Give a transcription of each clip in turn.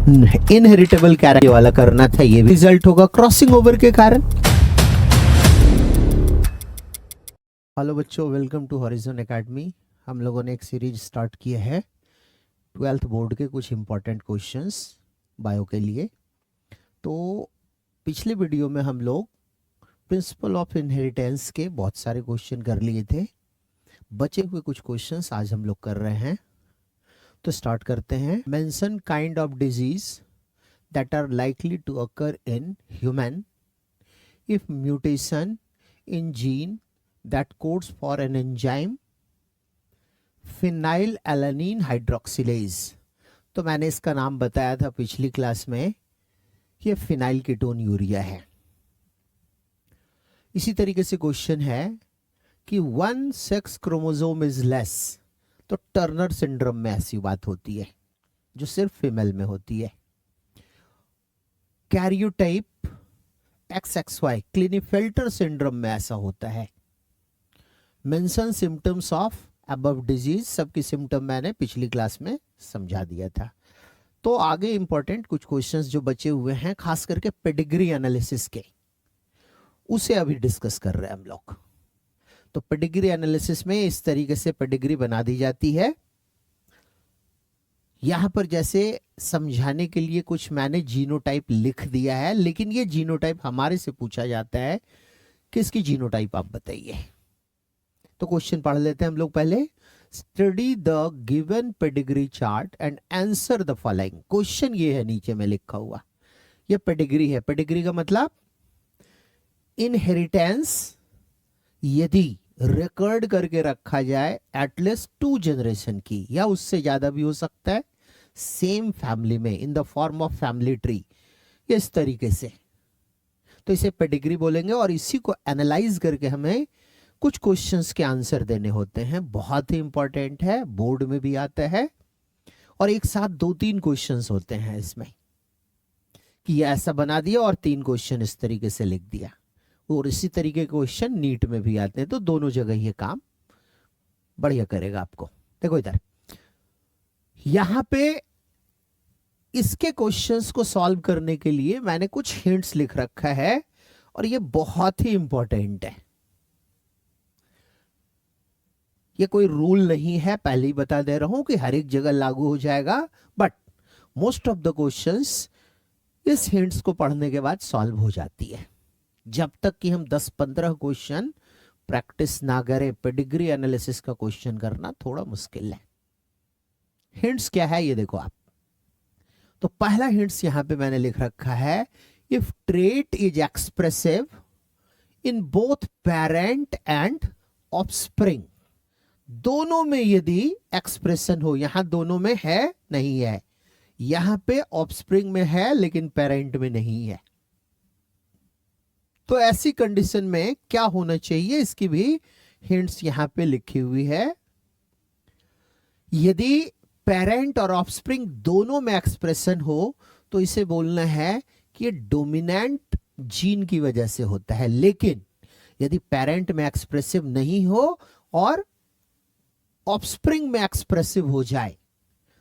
Inheritable character वाला करना था, ये रिजल्ट होगा क्रॉसिंग ओवर के कारण। हेलो बच्चों, वेलकम टू हॉरिजॉन एकेडमी। हम लोगों ने एक सीरीज स्टार्ट किया है 12th बोर्ड के कुछ इंपॉर्टेंट क्वेश्चंस बायो के लिए। तो पिछले वीडियो में हम लोग प्रिंसिपल ऑफ इनहेरिटेंस के बहुत सारे क्वेश्चन कर लिए थे। बचे हुए कुछ क्वेश्चंस आज हम लोग कर रहे हैं, तो स्टार्ट करते हैं। Mention kind of disease that are likely to occur in human if mutation in gene that codes for an enzyme phenylalanine hydroxylase। तो मैंने इसका नाम बताया था पिछली क्लास में, ये फिनाइल कीटोन यूरिया है। इसी तरीके से क्वेश्चन है कि one sex chromosome is less, तो टर्नर सिंड्रोम में ऐसी बात होती है जो सिर्फ फीमेल में होती है। कैरियोटाइप XXY क्लिनीफेल्टर सिंड्रोम में ऐसा होता है। Mention symptoms of above disease, सबकी सिम्टम मैंने पिछली क्लास में समझा दिया था। तो आगे इंपॉर्टेंट कुछ क्वेश्चंस जो बचे हुए हैं, खास करके पेडिग्री एनालिसिस के, उसे अभी डिस्कस कर रहे हैं हम लोग। तो पेडिग्री एनालिसिस में इस तरीके से पेडिग्री बना दी जाती है। यहां पर जैसे समझाने के लिए कुछ मैंने जीनोटाइप लिख दिया है, लेकिन ये जीनोटाइप हमारे से पूछा जाता है, किसकी जीनोटाइप आप बताइए। तो क्वेश्चन पढ़ लेते हैं हम लोग पहले। Study the given pedigree chart and answer the following. Question ये है नीचे में लिखा हुआ, ये पेडिग्री है। पेडिग्री का मतलब इनहेरिटेंस यदि रिकॉर्ड करके रखा जाए एटलीस्ट 2 जनरेशन की, या उससे ज्यादा भी हो सकता है, सेम फैमिली में, in the form of family tree, इस तरीके से, तो इसे पेडिग्री बोलेंगे। और इसी को एनालाइज करके हमें कुछ क्वेश्चंस के आंसर देने होते हैं। बहुत ही इंपॉर्टेंट है, बोर्ड में भी आता है, और एक साथ 2-3 क्वेश्चंस होते हैं इसमें, कि ये ऐसा बना दिया और 3 क्वेश्चन इस तरीके से लिख दिया। और इसी तरीके के क्वेश्चन नीट में भी आते हैं, तो दोनों जगह ये काम बढ़िया करेगा आपको। देखो इधर, यहां पे इसके क्वेश्चंस को सॉल्व करने के लिए मैंने कुछ हिंट्स लिख रखा है, और ये बहुत ही इंपॉर्टेंट है। ये कोई रूल नहीं है, पहले ही बता दे रहा हूं कि हर एक जगह लागू हो जाएगा, but most of the questions इस हिंट्स को पढ़ने के बाद सॉल्व हो जाती है। जब तक कि हम 10-15 क्वेश्चन प्रैक्टिस ना करें, पेडिग्री एनालिसिस का क्वेश्चन करना थोड़ा मुश्किल है। हिंट्स क्या है ये देखो आप। तो पहला हिंट्स यहां पे मैंने लिख रखा है, if trait is expressive in both parent and offspring, दोनों में यदि एक्सप्रेशन हो, यहां दोनों में है नहीं है, यहां पे ऑफस्प्रिंग में है लेकिन पेरेंट में नहीं है, तो ऐसी कंडीशन में क्या होना चाहिए, इसकी भी हिंट्स यहां पे लिखी हुई है। यदि पेरेंट और ऑफस्प्रिंग दोनों में एक्सप्रेशन हो, तो इसे बोलना है कि ये डोमिनेंट जीन की वजह से होता है। लेकिन यदि पेरेंट में एक्सप्रेसिव नहीं हो और ऑफस्प्रिंग में एक्सप्रेसिव हो जाए,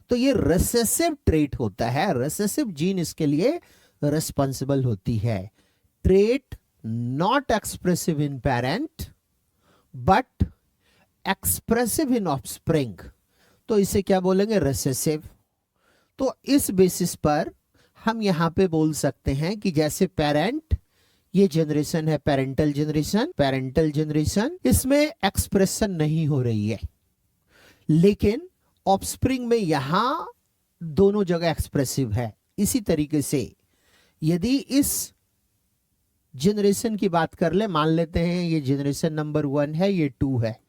तो ये रिसेसिव ट्रेट होता है। रिसेसिव जीन इसके लिए रिस्पॉन्सिबल होती है। Trait not expressive in parent but expressive in offspring, तो इसे क्या बोलेंगे, रिसेसिव। तो इस बेसिस पर हम यहां पे बोल सकते हैं कि जैसे पेरेंट, ये जनरेशन है पेरेंटल जनरेशन, इसमें एक्सप्रेशन नहीं हो रही है, लेकिन ऑफस्प्रिंग में यहां दोनों जगह एक्सप्रेसिव है। इसी तरीके से यदि इस जनरेशन की बात कर ले, मान लेते हैं ये जनरेशन नंबर 1 है, ये 2 है,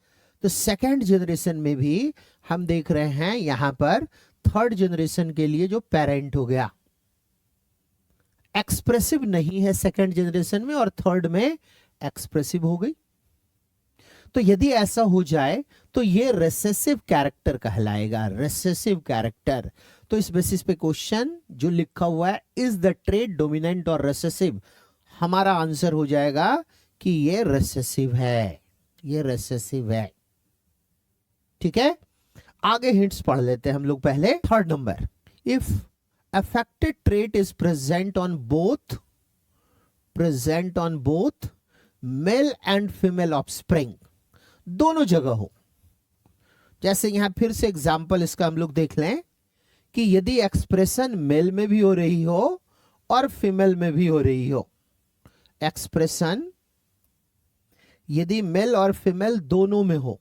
तो सेकंड जनरेशन में भी हम देख रहे हैं यहां पर थर्ड जनरेशन के लिए जो पेरेंट हो गया, एक्सप्रेसिव नहीं है सेकंड जनरेशन में, और थर्ड में एक्सप्रेसिव हो गई। तो यदि ऐसा हो जाए तो ये रिसेसिव कैरेक्टर कहलाएगा, रिसेसिव कैरेक्टर। तो इस बेसिस पे क्वेश्चन जो लिखा हुआ है, इज द ट्रेट डोमिनेंट और रिसेसिव, हमारा आंसर हो जाएगा कि ये रिसेसिव है, ये रिसेसिव है। ठीक है, आगे हिंट्स पढ़ लेते हैं हम लोग पहले। Third number, if affected trait is present on both male and female offspring, दोनों जगह हो। जैसे यहां फिर से एग्जांपल इसका हम लोग देख लें कि यदि एक्सप्रेशन मेल में भी हो रही हो और फीमेल में भी हो रही हो, एक्सप्रेशन यदि मेल और फीमेल दोनों में हो,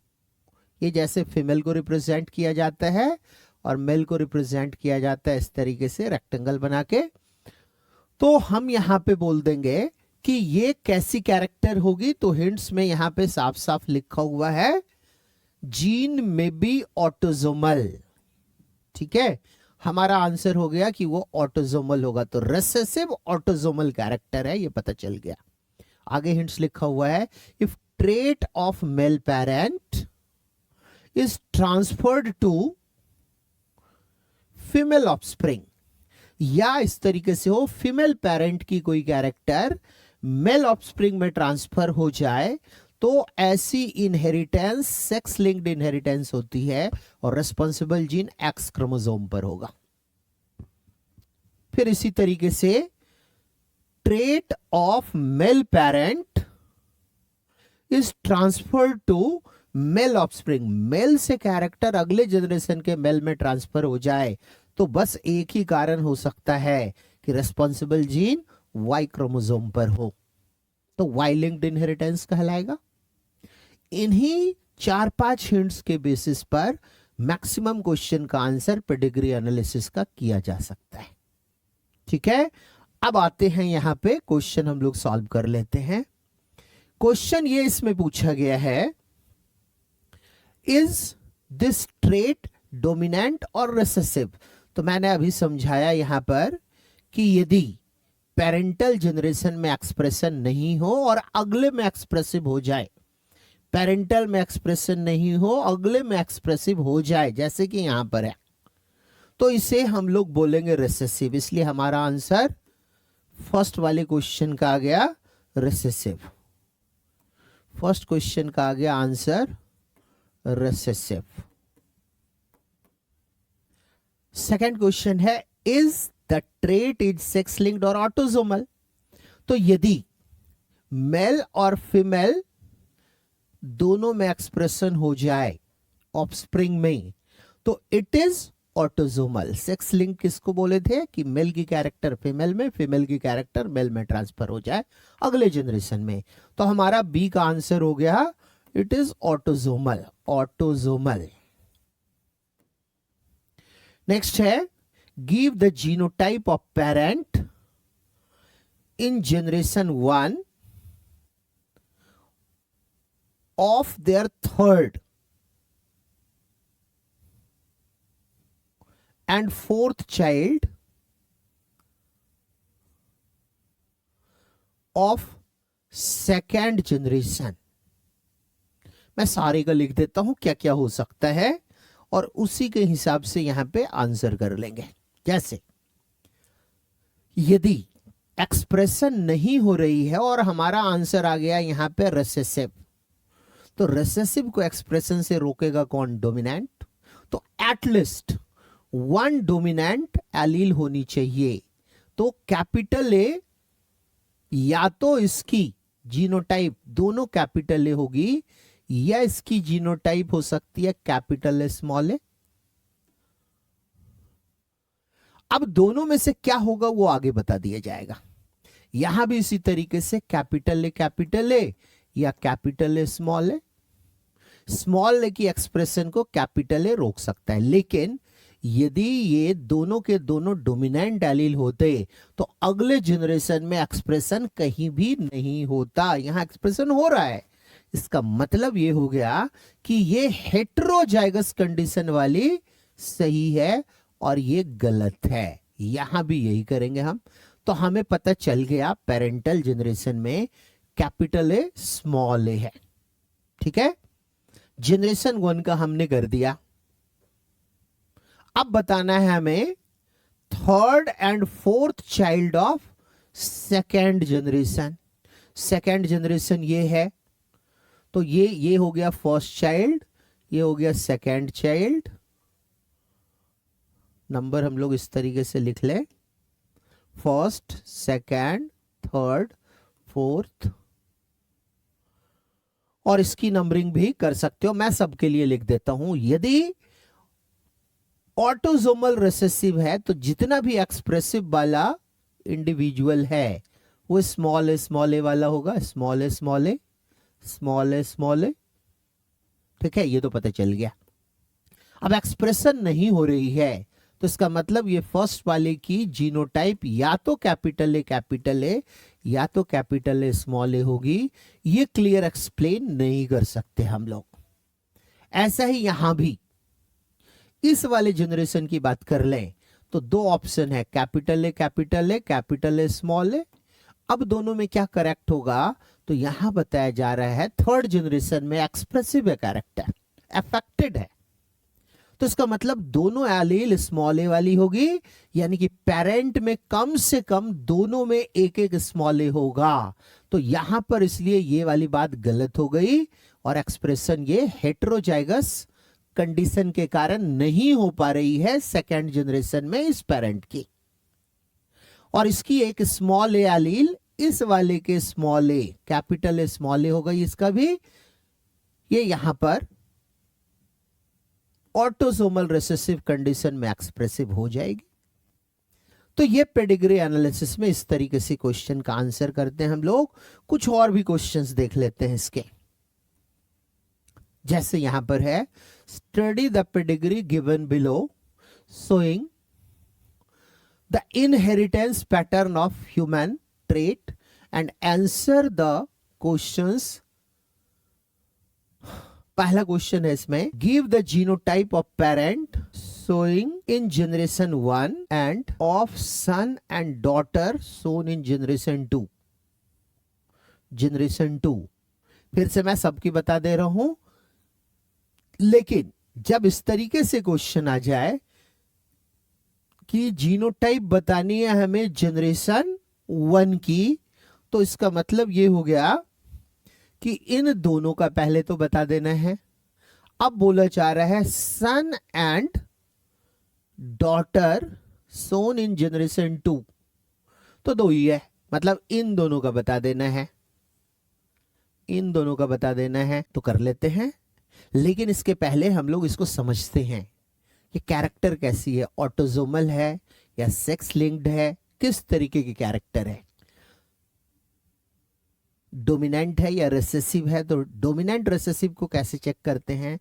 ये जैसे फीमेल को रिप्रेजेंट किया जाता है और मेल को रिप्रेजेंट किया जाता है इस तरीके से रेक्टेंगल बना के, तो हम यहां पे बोल देंगे कि ये कैसी कैरेक्टर होगी। तो हिंट्स में यहां पे साफ साफ लिखा हुआ है जीन में बी ऑटोजोमल। ठीक है, हमारा आंसर हो गया कि वो ऑटोजोमल होगा, तो रिसेसिव ऑटोजोमल कैरेक्टर है, ये पता चल गया। आगे हिंट्स लिखा हुआ है if trait of male parent is transferred to female offspring, या इस तरीके से हो फीमेल पेरेंट की कोई कैरेक्टर मेल ऑफस्प्रिंग में ट्रांसफर हो जाए, तो ऐसी इनहेरिटेंस सेक्स लिंक्ड इनहेरिटेंस होती है और रिस्पॉन्सिबल जीन एक्स क्रोमोसोम पर होगा। फिर इसी तरीके से trait of male parent is transferred to male offspring, male से कैरेक्टर अगले जनरेशन के मेल में ट्रांसफर हो जाए, तो बस एक ही कारण हो सकता है कि रिस्पॉन्सिबल जीन वाई क्रोमोसोम पर हो, तो वाई लिंक्ड इनहेरिटेंस कहलाएगा। इन्हीं 4-5 हिंट्स के बेसिस पर मैक्सिमम क्वेश्चन का आंसर पेडिग्री एनालिसिस का किया जा सकता है। ठीक है, अब आते हैं यहां पे क्वेश्चन हम लोग सॉल्व कर लेते हैं। क्वेश्चन ये इसमें पूछा गया है इज दिस ट्रेट डोमिनेंट और रिसेसिव। तो मैंने अभी समझाया यहां पर कि यदि पेरेंटल जनरेशन में एक्सप्रेशन नहीं हो और अगले में एक्सप्रेसिव हो जाए, पेरेंटल में एक्सप्रेशन नहीं हो अगले में एक्सप्रेसिव हो जाए, जैसे कि यहां पर है, तो इसे हम लोग बोलेंगे रिसेसिव। इसलिए हमारा आंसर फर्स्ट वाले क्वेश्चन का आ गया रिसेसिव। फर्स्ट क्वेश्चन का आ गया आंसर रिसेसिव। सेकंड क्वेश्चन है is the trait is sex linked और ऑटोसोमल। तो यदि मेल और फीमेल दोनों में एक्सप्रेशन हो जाए ऑफस्प्रिंग में, तो it is autosomal. Sex link किसको बोले थे कि मेल की कैरेक्टर फीमेल में, फीमेल की कैरेक्टर मेल में ट्रांसफर हो जाए अगले जनरेशन में। तो हमारा बी का आंसर हो गया it is autosomal, autosomal. Next है give the genotype of parent in generation 1 of their third and fourth child of second generation. मैं सारे का लिख देता हूं क्या क्या हो सकता है और उसी के हिसाब से यहां पे आंसर कर लेंगे। जैसे यदि एक्सप्रेशन नहीं हो रही है और हमारा आंसर आ गया यहां पे रिसेसिव, तो रिसेसिव को एक्सप्रेशन से रोकेगा कौन? डोमिनेंट। तो एटलीस्ट 1 डोमिनेंट एलील होनी चाहिए। तो कैपिटल ए या तो इसकी जीनोटाइप दोनों कैपिटल ए होगी या इसकी जीनोटाइप हो सकती है कैपिटल ए स्मॉल ए। अब दोनों में से क्या होगा वो आगे बता दिया जाएगा। यहां भी इसी तरीके से कैपिटल ए या कैपिटल ए। स्मॉल ए की एक्सप्रेशन को कैपिटल ए रोक सकता है, लेकिन यदि ये दोनों के दोनों डोमिनेंट एलील होते तो अगले जनरेशन में एक्सप्रेशन कहीं भी नहीं होता। यहां एक्सप्रेशन हो रहा है, इसका मतलब ये हो गया कि ये हेटेरोजाइगस कंडीशन वाली सही है और ये गलत है। यहां भी यही करेंगे हम। तो हमें पता चल गया पेरेंटल जनरेशन में कैपिटल ए स्मॉल ए है। ठीक है, जनरेशन 1 का हमने कर दिया। अब बताना है हमें third and fourth child of second generation. Second generation ये है, तो ये हो गया फर्स्ट चाइल्ड, ये हो गया सेकेंड चाइल्ड, नंबर हम लोग इस तरीके से लिख लें, फर्स्ट, सेकंड, थर्ड, फोर्थ, और इसकी नंबरिंग भी कर सकते हो। मैं सबके लिए लिख देता हूं। यदि ऑटोसोमल रिसेसिव है तो जितना भी एक्सप्रेसिव वाला इंडिविजुअल है वो स्मॉल ए वाला होगा, स्मॉल ए स्मॉल ए स्मॉल ए स्मॉल ए। ठीक है, ये तो पता चल गया। अब एक्सप्रेशन नहीं हो रही है तो इसका मतलब ये फर्स्ट वाले की जीनोटाइप या तो कैपिटल ए या तो कैपिटल ए स्मॉल ए होगी। ये क्लियर एक्सप्लेन नहीं कर सकते हम लोग। ऐसा ही यहां भी इस वाले जनरेशन की बात कर लें तो दो ऑप्शन है, capital A capital A small A. अब दोनों में क्या करेक्ट होगा, तो यहां बताया जा रहा है थर्ड जनरेशन में एक्सप्रेसिव है कैरेक्टर, अफेक्टेड है, तो इसका मतलब दोनों एलील स्मॉल ए वाली होगी, यानी कि पेरेंट में कम से कम दोनों में एक एक स्मॉल ए होगा। तो यहां पर इसलिए ये वाली बात गलत हो गई और एक्सप्रेशन ये हेटेरोजाइगस कंडीशन के कारण नहीं हो पा रही है सेकेंड जनरेशन में इस पेरेंट की। और इसकी एक स्मॉल ए एलील इस वाले के small A, capital A small A होगा इसका भी, ये यहां पर ऑटोसोमल रिसेसिव कंडीशन में एक्सप्रेसिव हो जाएगी। तो ये पेडिग्री एनालिसिस में इस तरीके से क्वेश्चन का आंसर करते हैं हम लोग। कुछ और भी क्वेश्चंस देख लेते हैं इसके, जैसे यहां पर है, study the pedigree given below showing the inheritance pattern of human trait and answer the questions. पहला क्वेश्चन है इसमें, give the genotype of parent showing in generation 1 and of son and daughter shown in generation 2। Generation 2 फिर से मैं सबकी बता दे रहा हूं, लेकिन जब इस तरीके से क्वेश्चन आ जाए कि जीनोटाइप बतानी है हमें जनरेशन 1 की, तो इसका मतलब ये हो गया कि इन दोनों का पहले तो बता देना है। अब बोला जा रहा है son and daughter son in generation 2, तो दो ही है, मतलब इन दोनों का बता देना है, इन दोनों का बता देना है। तो कर लेते हैं, लेकिन इसके पहले हम लोग इसको समझते हैं कि कैरेक्टर कैसी है, ऑटोसोमल है या सेक्स लिंक्ड है, किस तरीके की कैरेक्टर है, डोमिनेंट है या रिसेसिव है। तो डोमिनेंट रिसेसिव को कैसे चेक करते हैं,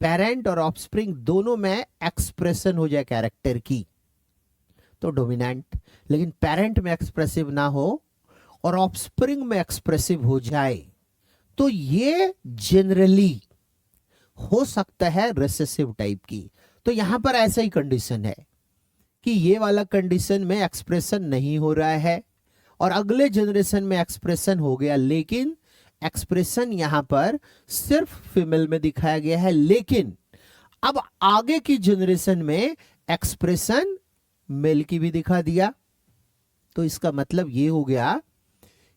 पेरेंट और ऑफस्प्रिंग दोनों में एक्सप्रेशन हो जाए कैरेक्टर की तो डोमिनेंट, लेकिन पेरेंट में एक्सप्रेसिव ना हो और ऑफस्प्रिंग में एक्सप्रेसिव हो जाए तो ये जनरली हो सकता है रिसेसिव टाइप की। तो यहां पर ऐसा ही कंडीशन है कि ये वाला कंडीशन में एक्सप्रेशन नहीं हो रहा है और अगले जनरेशन में एक्सप्रेशन हो गया, लेकिन एक्सप्रेशन यहां पर सिर्फ फीमेल में दिखाया गया है, लेकिन अब आगे की जनरेशन में एक्सप्रेशन मेल की भी दिखा दिया। तो इसका मतलब ये हो गया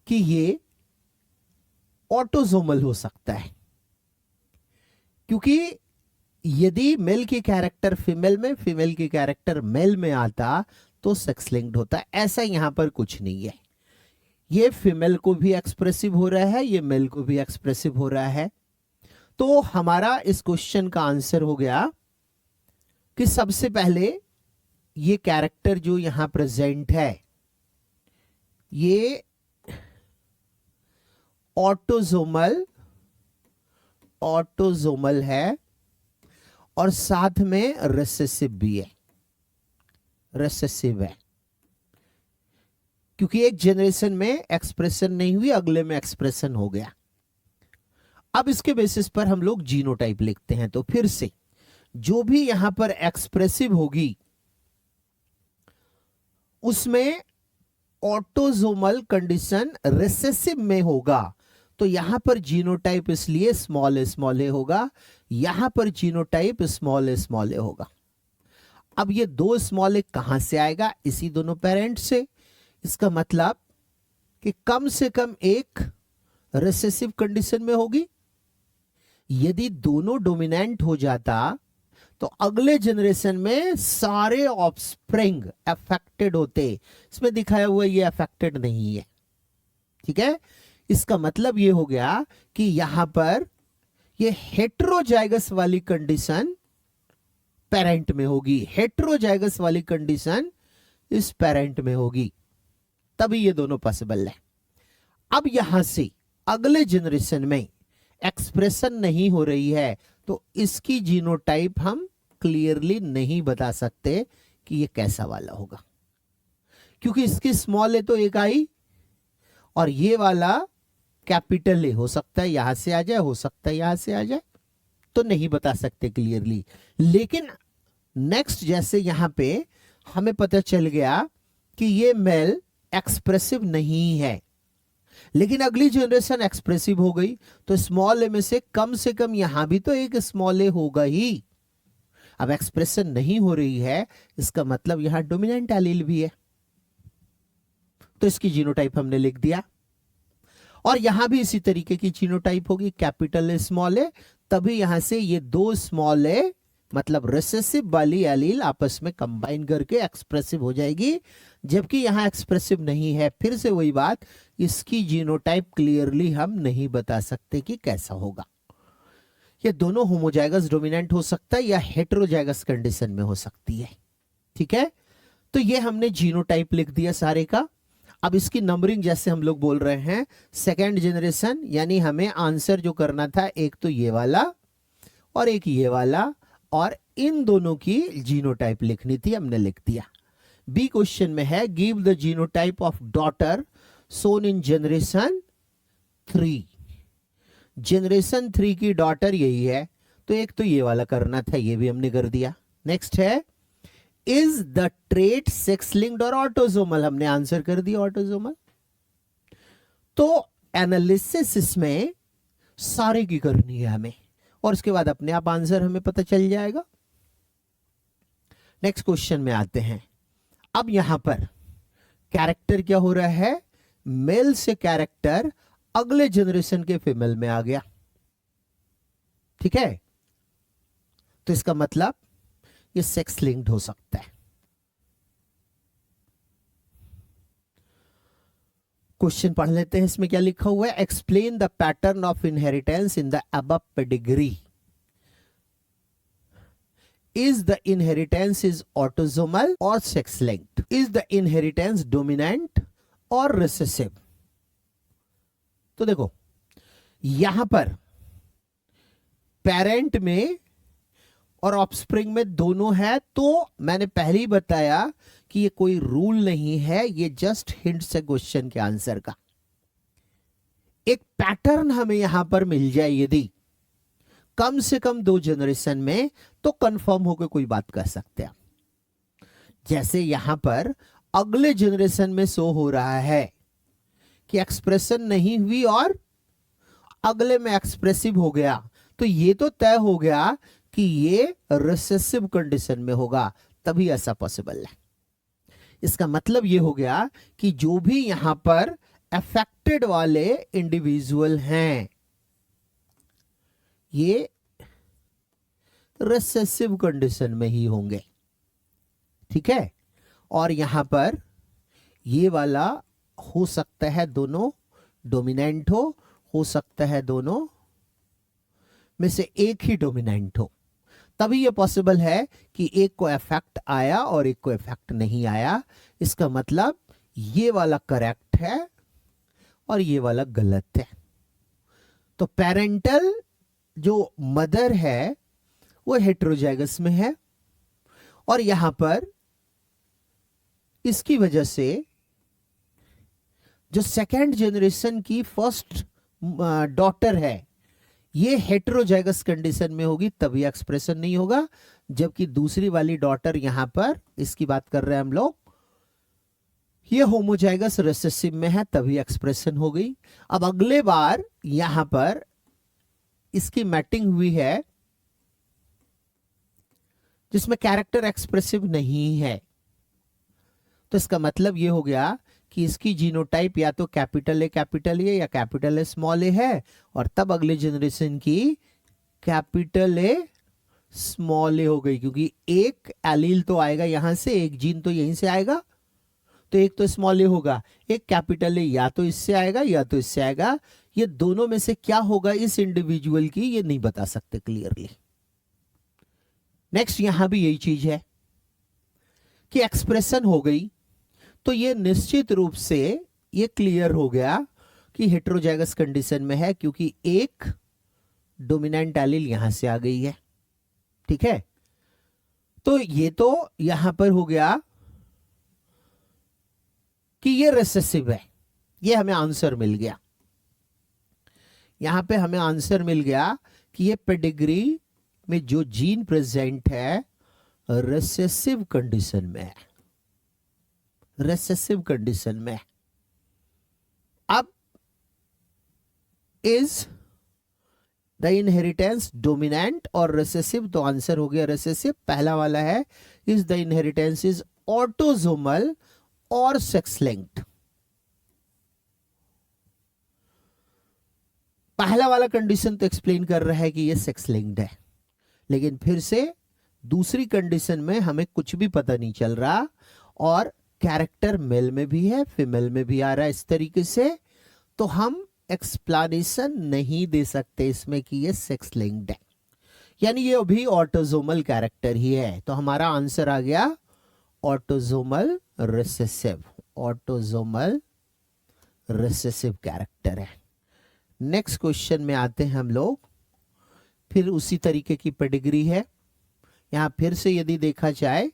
कि ये ऑटोसोमल हो सकता है, क्योंकि यदि मेल की कैरेक्टर फीमेल में, फीमेल की कैरेक्टर मेल में आता तो सेक्स लिंक्ड होता है। ऐसा यहां पर कुछ नहीं है, ये फीमेल को भी एक्सप्रेसिव हो रहा है, ये मेल को भी एक्सप्रेसिव हो रहा है। तो हमारा इस क्वेश्चन का आंसर हो गया कि सबसे पहले ये कैरेक्टर जो यहां प्रेजेंट है ये ऑटोसोमल है और साथ में रिसेसिव भी है, रिसेसिव है, क्योंकि एक जनरेशन में एक्सप्रेशन नहीं हुई, अगले में एक्सप्रेशन हो गया। अब इसके बेसिस पर हम लोग जीनोटाइप लिखते हैं। तो फिर से जो भी यहां पर एक्सप्रेसिव होगी उसमें ऑटोसोमल कंडीशन रिसेसिव में होगा, तो यहां पर जीनोटाइप इसलिए स्मॉल ए होगा, यहां पर जीनोटाइप स्मॉल ए होगा। अब ये दो स्मॉल ए कहां से आएगा, इसी दोनों पेरेंट से। इसका मतलब कि कम से कम एक रिसेसिव कंडीशन में होगी। यदि दोनों डोमिनेंट हो जाता तो अगले जनरेशन में सारे ऑफस्प्रिंग अफेक्टेड होते, इसमें दिखाया हुआ ये अफेक्टेड नहीं है। ठीक है, इसका मतलब ये हो गया कि यहां पर ये हेटेरोजाइगस वाली कंडीशन पेरेंट में होगी, हेटेरोजाइगस वाली कंडीशन इस पेरेंट में होगी, तभी ये दोनों पॉसिबल है। अब यहां से अगले जनरेशन में एक्सप्रेशन नहीं हो रही है, तो इसकी जीनोटाइप हम क्लियरली नहीं बता सकते कि ये कैसा वाला होगा, क्योंकि इसकी स्मॉल ए तो एक आई और ये वाला कैपिटल ए, हो सकता है यहां से आ जाए, हो सकता है यहां से आ जाए, तो नहीं बता सकते क्लियरली। लेकिन नेक्स्ट जैसे यहां पे हमें पता चल गया कि ये मेल एक्सप्रेसिव नहीं है, लेकिन अगली जनरेशन एक्सप्रेसिव हो गई, तो स्मॉल ए में से कम यहां भी तो एक स्मॉल ए होगा ही। अब एक्सप्रेशन नहीं हो रही है, इसका मतलब यहां डोमिनेंट एलील भी है, तो इसकी जीनोटाइप हमने लिख दिया। और यहां भी इसी तरीके की जीनोटाइप होगी, कैपिटल ए स्मॉल ए, तभी यहां से ये दो स्मॉल ए मतलब रिसेसिव वाली एलील आपस में कंबाइन करके एक्सप्रेसिव हो जाएगी, जबकि यहां एक्सप्रेसिव नहीं है। फिर से वही बात, इसकी जीनोटाइप क्लियरली हम नहीं बता सकते कि कैसा होगा। ये दोनों होमोजाइगस डोमिनेंट हो सकता है या हेटेरोजाइगस कंडीशन में हो सकती है। ठीक है, तो ये हमने जीनोटाइप लिख दिया सारे का। अब इसकी नंबरिंग जैसे हम लोग बोल रहे हैं सेकेंड जनरेशन, यानी हमें आंसर जो करना था एक तो ये वाला और एक ये वाला, और इन दोनों की जीनोटाइप लिखनी थी, हमने लिख दिया। बी क्वेश्चन में है give the genotype of daughter son in generation 3। Generation 3 की डॉटर यही है, तो एक तो ये वाला करना था, ये भी हमने कर दिया। नेक्स्ट है is the trait sex linked और ऑटोसोमल, हमने आंसर कर दिया ऑटोसोमल। तो एनालिसिस इसमें सारे की करनी है हमें, और उसके बाद अपने आप आंसर हमें पता चल जाएगा। नेक्स्ट क्वेश्चन में आते हैं। अब यहां पर कैरेक्टर क्या हो रहा है, मेल से कैरेक्टर अगले जनरेशन के फीमेल में आ गया। ठीक है, तो इसका मतलब ये सेक्स लिंक्ड हो सकता है। क्वेश्चन पढ़ लेते हैं, इसमें क्या लिखा हुआ है, explain the pattern of inheritance in the above pedigree. Is the inheritance is autosomal or sex linked? Is the inheritance dominant or recessive? तो देखो यहां पर पेरेंट में और ऑफस्प्रिंग में दोनों है, तो मैंने पहले ही बताया कि ये कोई रूल नहीं है, ये जस्ट हिंट्स है क्वेश्चन के आंसर का। एक पैटर्न हमें यहां पर मिल जाए यदि कम से कम 2 जनरेशन में, तो कंफर्म होकर कोई बात कर सकते हैं। जैसे यहां पर अगले जनरेशन में शो हो रहा है कि एक्सप्रेशन नहीं हुई और अगले में एक्सप्रेसिव हो गया, तो ये तो तय हो गया कि ये रिसेसिव कंडीशन में होगा, तभी ऐसा पॉसिबल है। इसका मतलब ये हो गया कि जो भी यहां पर अफेक्टेड वाले इंडिविजुअल हैं ये रिसेसिव कंडीशन में ही होंगे। ठीक है, और यहां पर ये वाला हो सकता है दोनों डोमिनेंट हो सकता है दोनों में से एक ही डोमिनेंट हो, तभी ये पॉसिबल है कि एक को इफेक्ट आया और एक को इफेक्ट नहीं आया। इसका मतलब ये वाला करेक्ट है और ये वाला गलत है। तो पेरेंटल जो मदर है वो हेटेरोजाइगस में है, और यहां पर इसकी वजह से जो सेकेंड जनरेशन की फर्स्ट डॉटर है ये हेटेरोजाइगस कंडीशन में होगी, तभी एक्सप्रेशन नहीं होगा, जबकि दूसरी वाली डॉटर यहां पर इसकी बात कर रहे हैं हम लोग, ये होमोजाइगस रिसेसिव में है, तभी एक्सप्रेशन हो गई। अब अगले बार यहां पर इसकी मैटिंग हुई है जिसमें कैरेक्टर एक्सप्रेसिव नहीं है, तो इसका मतलब ये हो गया कि इसकी जीनोटाइप या तो कैपिटल ए या कैपिटल ए स्मॉल ए है, और तब अगले जनरेशन की कैपिटल ए स्मॉल ए हो गई, क्योंकि एक एलील तो आएगा यहां से, एक जीन तो यहीं से आएगा, तो एक तो स्मॉल ए होगा, एक कैपिटल ए या तो इससे आएगा या तो इससे आएगा। ये दोनों में से क्या होगा इस इंडिविजुअल की, ये नहीं बता सकते क्लियरली। नेक्स्ट यहां भी यही चीज है कि एक्सप्रेशन हो गई, तो ये निश्चित रूप से ये क्लियर हो गया कि हेटेरोजाइगस कंडीशन में है, क्योंकि एक डोमिनेंट एलील यहां से आ गई है। ठीक है, तो ये तो यहां पर हो गया कि ये रिसेसिव है, ये हमें आंसर मिल गया। यहां पे हमें आंसर मिल गया कि ये पेडिग्री में जो जीन प्रेजेंट है रिसेसिव कंडीशन में है, रिसेसिव कंडीशन में। अब इज द इनहेरिटेंस डोमिनेंट और रिसेसिव, तो आंसर हो गया रिसेसिव। पहला वाला है is the inheritance is autosomal और सेक्स लिंक्ड। पहला वाला कंडीशन तो एक्सप्लेन कर रहा है कि ये सेक्स लिंक्ड है, लेकिन फिर से दूसरी कंडीशन में हमें कुछ भी पता नहीं चल रहा, और कैरेक्टर मेल में भी है फीमेल में भी आ रहा है इस तरीके से, तो हम एक्सप्लेनेशन नहीं दे सकते इसमें कि ये सेक्स लिंक्ड है, यानी ये अभी ऑटोसोमल कैरेक्टर ही है। तो हमारा आंसर आ गया autosomal recessive, autosomal recessive character है। नेक्स्ट क्वेश्चन में आते हैं हम लोग, फिर उसी तरीके की पेडिग्री है। यहां फिर से यदि देखा जाए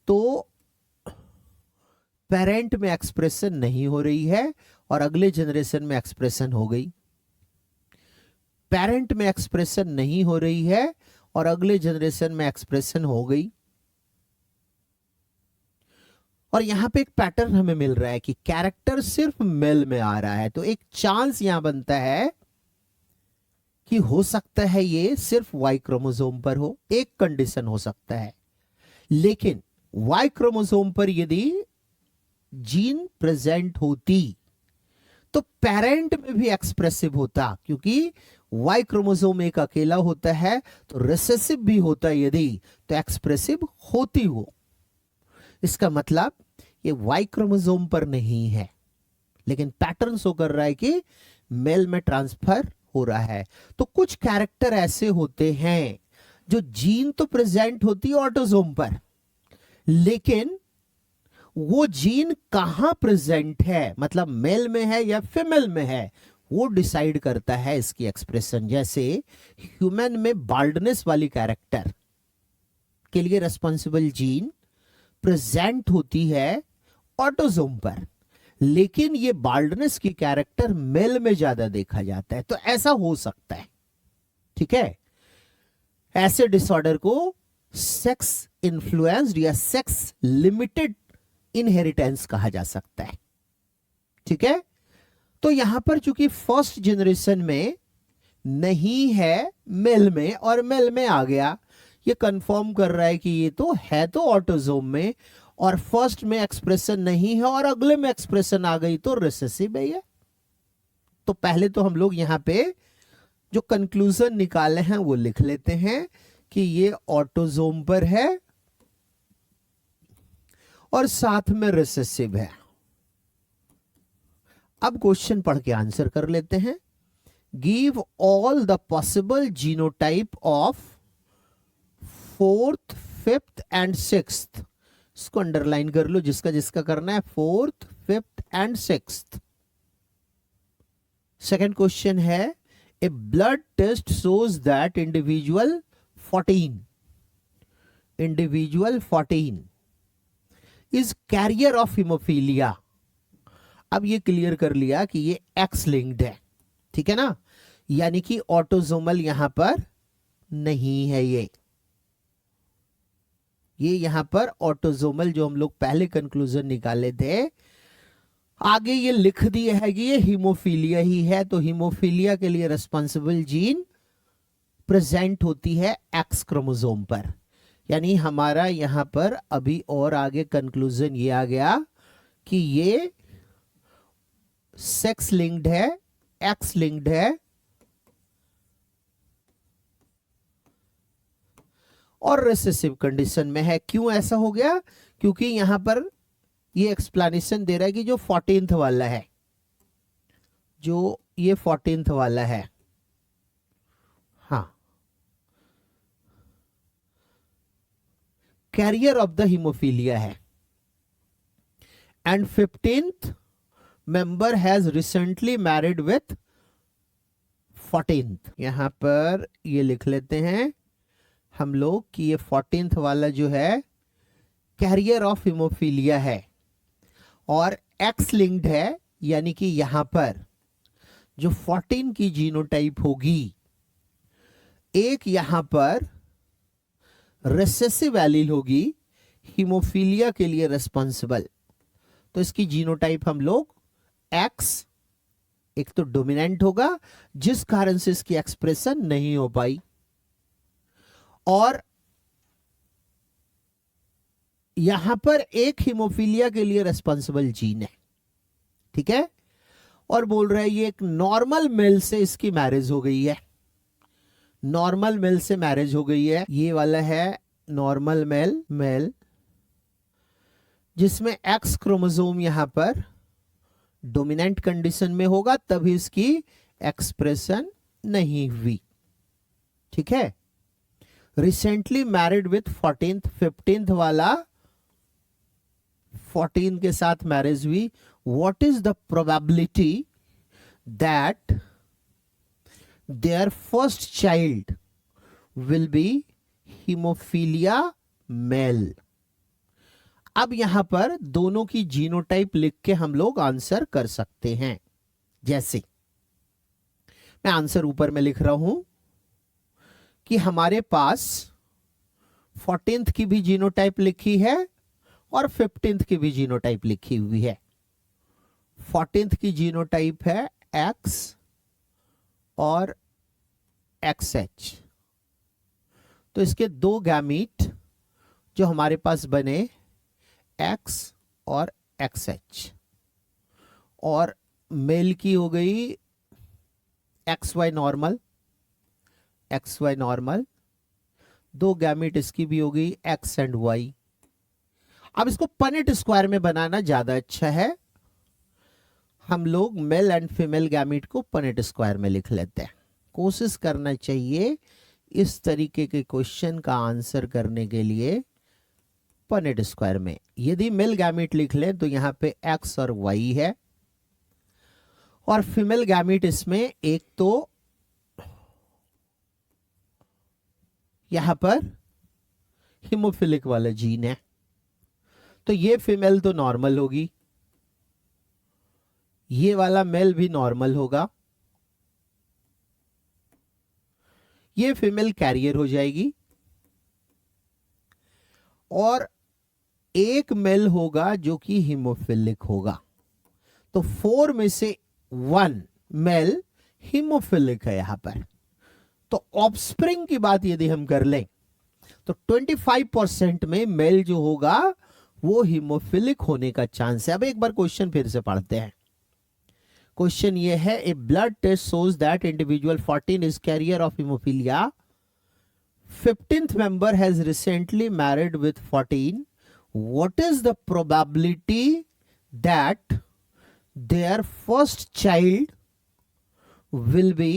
तो पेरेंट में एक्सप्रेशन नहीं हो रही है और अगले जनरेशन में एक्सप्रेशन हो गई। पेरेंट में एक्सप्रेशन नहीं हो रही है और अगले जनरेशन में एक्सप्रेशन हो गई। और यहां पे एक पैटर्न हमें मिल रहा है कि कैरेक्टर सिर्फ मेल में आ रहा है, तो एक चांस यहां बनता है कि हो सकता है ये सिर्फ वाई क्रोमोसोम पर हो, एक कंडीशन हो सकता है। लेकिन वाई क्रोमोसोम पर यदि जीन प्रेजेंट होती तो पेरेंट में भी एक्सप्रेसिव होता, क्योंकि वाई क्रोमोसोम एक अकेला होता है, तो रिसेसिव भी होता यदि तो एक्सप्रेसिव होती हो। इसका मतलब ये वाई क्रोमोसोम पर नहीं है, लेकिन पैटर्न शो कर रहा है कि मेल में ट्रांसफर हो रहा है। तो कुछ कैरेक्टर ऐसे होते हैं जो जीन तो प्रेजेंट होती है ऑटोसोम पर, लेकिन वो जीन कहां प्रेजेंट है, मतलब मेल में है या फीमेल में है, वो डिसाइड करता है इसकी एक्सप्रेशन। जैसे ह्यूमन में बाल्डनेस वाली कैरेक्टर के लिए रिस्पॉन्सिबल जीन प्रेजेंट होती है ऑटोसोम पर, लेकिन ये बाल्डनेस की कैरेक्टर मेल में ज्यादा देखा जाता है। तो ऐसा हो सकता है, ठीक है। ऐसे डिसऑर्डर को सेक्स इन्फ्लुएंस्ड या सेक्स लिमिटेड इनहेरिटेंस कहा जा सकता है, ठीक है। तो यहां पर चूंकि फर्स्ट जनरेशन में नहीं है मेल में और मेल में आ गया, ये कंफर्म कर रहा है कि ये तो है तो ऑटोसोम में, और फर्स्ट में एक्सप्रेशन नहीं है और अगले में एक्सप्रेशन आ गई तो रिसेसिव है ये। तो पहले तो हम लोग यहां पे जो कंक्लूजन निकाले हैं वो लिख लेते हैं कि ये ऑटोसोम पर है और साथ में रिसेसिव है। अब क्वेश्चन पढ़ के आंसर कर लेते हैं। Give all the possible genotype of fourth, fifth and sixth. इसको अंडरलाइन कर लो, जिसका जिसका करना है, fourth, fifth and sixth. Second question है, a blood test shows that individual 14 is carrier of haemophilia. अब ये क्लियर कर लिया कि ये एक्स लिंक्ड है, ठीक है ना, यानी कि ऑटोसोमल यहां पर नहीं है। ये यहां पर ऑटोसोमल जो हम लोग पहले कंक्लूजन निकाले थे, आगे ये लिख दिया है कि ये हीमोफीलिया ही है। तो हीमोफीलिया के लिए रिस्पॉन्सिबल जीन प्रेजेंट होती है एक्स क्रोमोसोम पर, यानी हमारा यहां पर अभी और आगे कंक्लूजन ये आ गया कि ये सेक्स लिंक्ड है, एक्स लिंक्ड है, और रिसेसिव कंडीशन में है। क्यों ऐसा हो गया? क्योंकि यहां पर ये एक्सप्लेनेशन दे रहा है कि जो 14th वाला है, जो ये 14th वाला है, हाँ, कैरियर ऑफ द हीमोफीलिया है and 15th member has recently married with 14th। यहां पर ये लिख लेते हैं हम लोग कि ये 14th वाला जो है कैरियर ऑफ हीमोफीलिया है और एक्स लिंक्ड है, यानी कि यहां पर जो 14 की जीनोटाइप होगी, एक यहां पर रिसेसिव एलील होगी हीमोफीलिया के लिए रिस्पॉन्सिबल, तो इसकी जीनोटाइप हम लोग एक्स, एक तो डोमिनेंट होगा जिस कारण से इसकी एक्सप्रेशन नहीं हो पाई, और यहां पर एक हीमोफीलिया के लिए रिस्पॉन्सिबल जीन है, ठीक है। और बोल रहे हैं ये एक नॉर्मल मेल से इसकी मैरिज हो गई है, नॉर्मल मेल से मैरिज हो गई है। ये वाला है नॉर्मल मेल जिसमें एक्स क्रोमोसोम यहां पर डोमिनेंट कंडीशन में होगा, तभी इसकी एक्सप्रेशन नहीं हुई, ठीक है। Recently married with 14th, 15th वाला 14 के साथ मैरिज हुई। What is the probability that their first child will be haemophilia male? अब यहां पर दोनों की जीनोटाइप लिख के हम लोग आंसर कर सकते हैं। जैसे मैं आंसर ऊपर में लिख रहा हूं कि हमारे पास 14th की भी जीनोटाइप लिखी है और 15th की भी जीनोटाइप लिखी हुई है। 14th की जीनोटाइप है एक्स और XH, तो इसके दो गैमीट जो हमारे पास बने X और XH, और मेल की हो गई XY नॉर्मल, दो गैमीट इसकी भी हो गई X एंड Y। अब इसको पनेट स्क्वायर में बनाना ज्यादा अच्छा है, हम लोग मेल एंड फीमेल गैमीट को पनेट स्क्वायर में लिख लेते हैं। कोशिश करना चाहिए इस तरीके के क्वेश्चन का आंसर करने के लिए पनेट स्क्वायर में। यदि मेल गैमीट लिख लें तो यहां पे X और Y है, और फीमेल गैमीट इसमें एक तो यहां पर हीमोफिलिक वाला जीन है, तो ये फीमेल तो नॉर्मल होगी, ये वाला मेल भी नॉर्मल होगा, ये फीमेल कैरियर हो जाएगी, और एक मेल होगा जो कि हीमोफिलिक होगा। तो 4 में से 1 मेल हीमोफिलिक है यहां पर। तो ऑफस्प्रिंग की बात यदि हम कर लें तो 25% में मेल जो होगा वो हीमोफिलिक होने का चांस है। अब एक बार क्वेश्चन फिर से पढ़ते हैं। क्वेश्चन ये है, a blood test shows that individual 14 is carrier of haemophilia, 15th member has recently married with 14. What is the probability that their first child will be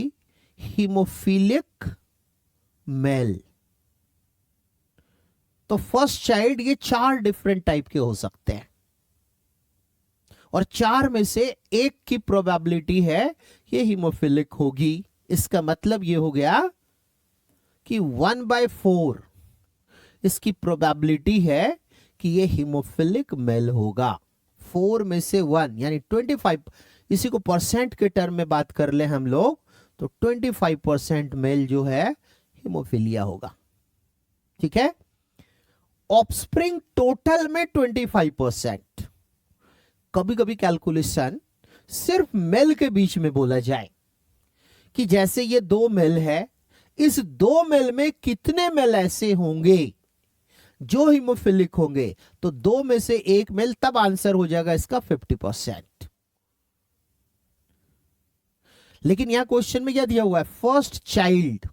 hemophilic male? तो फर्स्ट चाइल्ड ये 4 different type के हो सकते हैं, और 4 में से एक की प्रोबेबिलिटी है ये हीमोफिलिक होगी। इसका मतलब ये हो गया कि 1/4 इसकी प्रोबेबिलिटी है कि ये हीमोफिलिक मेल होगा। 4 में से 1 यानी 25, इसी को परसेंट के टर्म में बात कर ले हम लोग तो 25% मेल जो है हीमोफिलिया होगा, ठीक है। ऑफस्प्रिंग टोटल में 25%। कभी कभी कैलकुलेशन सिर्फ मेल के बीच में बोला जाए कि जैसे ये 2 मेल है, इस 2 मेल में कितने मेल ऐसे होंगे जो हीमोफिलिक होंगे, तो 2 में से 1 मेल, तब आंसर हो जाएगा इसका 50%। लेकिन यहां क्वेश्चन में क्या दिया हुआ है, फर्स्ट चाइल्ड,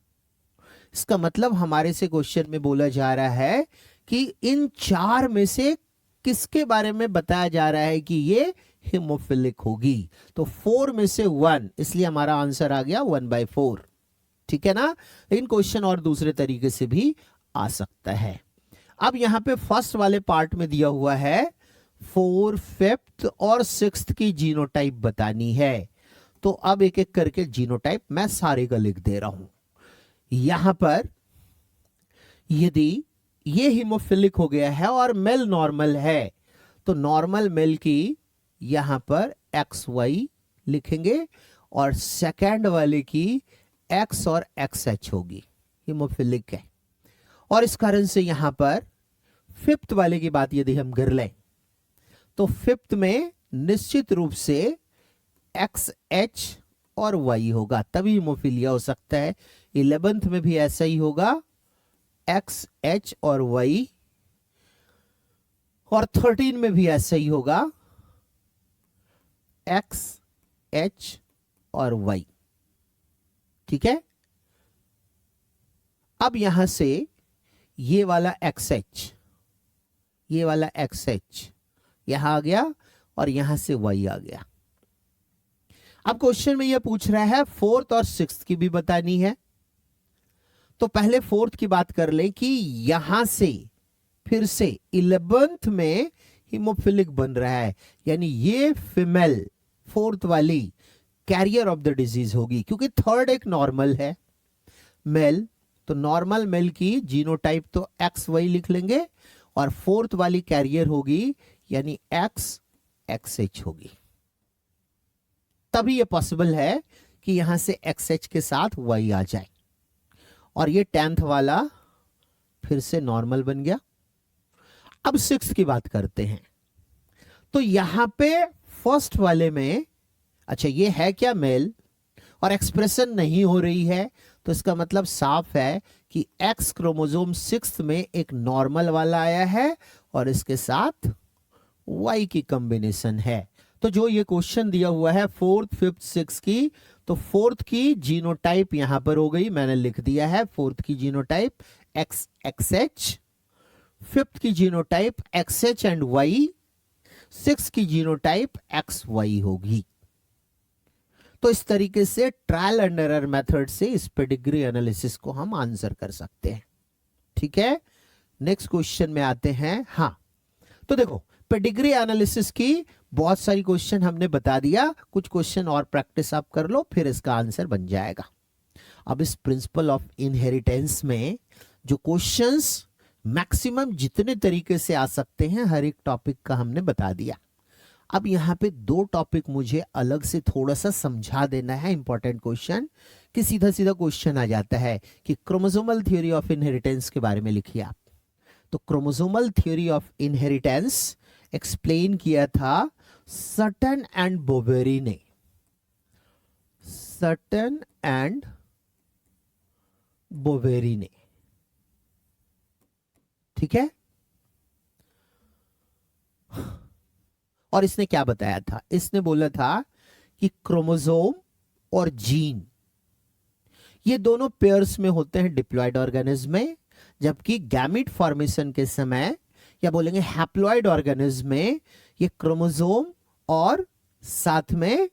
इसका मतलब हमारे से क्वेश्चन में बोला जा रहा है कि इन चार में से किसके बारे में बताया जा रहा है कि ये हीमोफिलिक होगी। तो 4 में से 1, इसलिए हमारा आंसर आ गया 1/4। ठीक है ना। इन क्वेश्चन और दूसरे तरीके से भी आ सकता है। अब यहां पे फर्स्ट वाले पार्ट में दिया हुआ है 4, 5th और 6th की जीनोटाइप बतानी है। तो अब एक एक करके जीनोटाइप मैं सारे का लिख दे रहा हूं। यहां पर यदि ये हीमोफिलिक हो गया है और मेल नॉर्मल है तो नॉर्मल मेल की यहां पर XY लिखेंगे और सेकेंड वाले की X और XH होगी, हीमोफिलिक है। और इस कारण से यहां पर 5th वाले की बात यदि हम कर लें तो 5th में निश्चित रूप से XH और Y होगा, तभी हीमोफिलिया हो सकता है। 11th में भी ऐसा ही होगा, XH और Y। और 13 में भी ऐसा ही होगा, XH और Y। ठीक है। अब यहां से ये वाला XH, ये वाला XH यहां आ गया और यहां से Y आ गया। अब क्वेश्चन में यह पूछ रहा है 4th और 6th की भी बतानी है। तो पहले 4th की बात कर लें कि यहां से फिर से 11th में हीमोफिलिक बन रहा है, यानी ये फीमेल 4th वाली कैरियर ऑफ द डिजीज होगी, क्योंकि 3rd एक नॉर्मल है मेल, तो नॉर्मल मेल की जीनोटाइप तो XY लिख लेंगे और 4th वाली कैरियर होगी यानी XH होगी। तभी ये पॉसिबल है कि यहां से XH के साथ Y आ जाए। और ये 10th वाला फिर से नॉर्मल बन गया। अब 6th की बात करते हैं। तो यहां पे फर्स्ट वाले में, अच्छा ये है क्या मेल और एक्सप्रेशन नहीं हो रही है, तो इसका मतलब साफ है कि X क्रोमोसोम 6th में एक नॉर्मल वाला आया है और इसके साथ Y की कॉम्बिनेशन है। तो जो ये क्वेश्चन दिया हुआ है 4th, 5th, 6th की, तो 4th की जीनोटाइप यहां पर हो गई, मैंने लिख दिया है 4th की जीनोटाइप XH, 5th की genotype XH and Y, 6th की जीनोटाइप XY होगी। तो इस तरीके से ट्रायल एंड एरर मेथड से इस पेडिग्री एनालिसिस को हम आंसर कर सकते हैं। ठीक है। नेक्स्ट क्वेश्चन में आते हैं। हाँ, तो देखो पेडिग्री एनालिसिस की बहुत सारी क्वेश्चन हमने बता दिया, कुछ क्वेश्चन और प्रैक्टिस आप कर लो, फिर इसका आंसर बन जाएगा। अब इस प्रिंसिपल ऑफ इनहेरिटेंस में जो क्वेश्चंस मैक्सिमम जितने तरीके से आ सकते हैं हर एक टॉपिक का हमने बता दिया। अब यहां पे 2 टॉपिक मुझे अलग से थोड़ा सा समझा देना है, इंपॉर्टेंट क्वेश्चन, कि सीधा सीधा क्वेश्चन आ जाता है कि क्रोमोसोमल थ्योरी ऑफ इनहेरिटेंस के बारे में लिखिए आप। तो chromosomal theory of inheritance explain किया था सटन एंड बोवेरी ने, सटन एंड बोवेरी ने। ठीक है। और इसने क्या बताया था, इसने बोला था कि क्रोमोसोम और जीन ये दोनों पेयर्स में होते हैं डिप्लॉयड ऑर्गेनिज्म में, जबकि गैमीट फॉर्मेशन के समय या बोलेंगे हैप्लॉयड ऑर्गेनिज्म में ये क्रोमोसोम और साथ में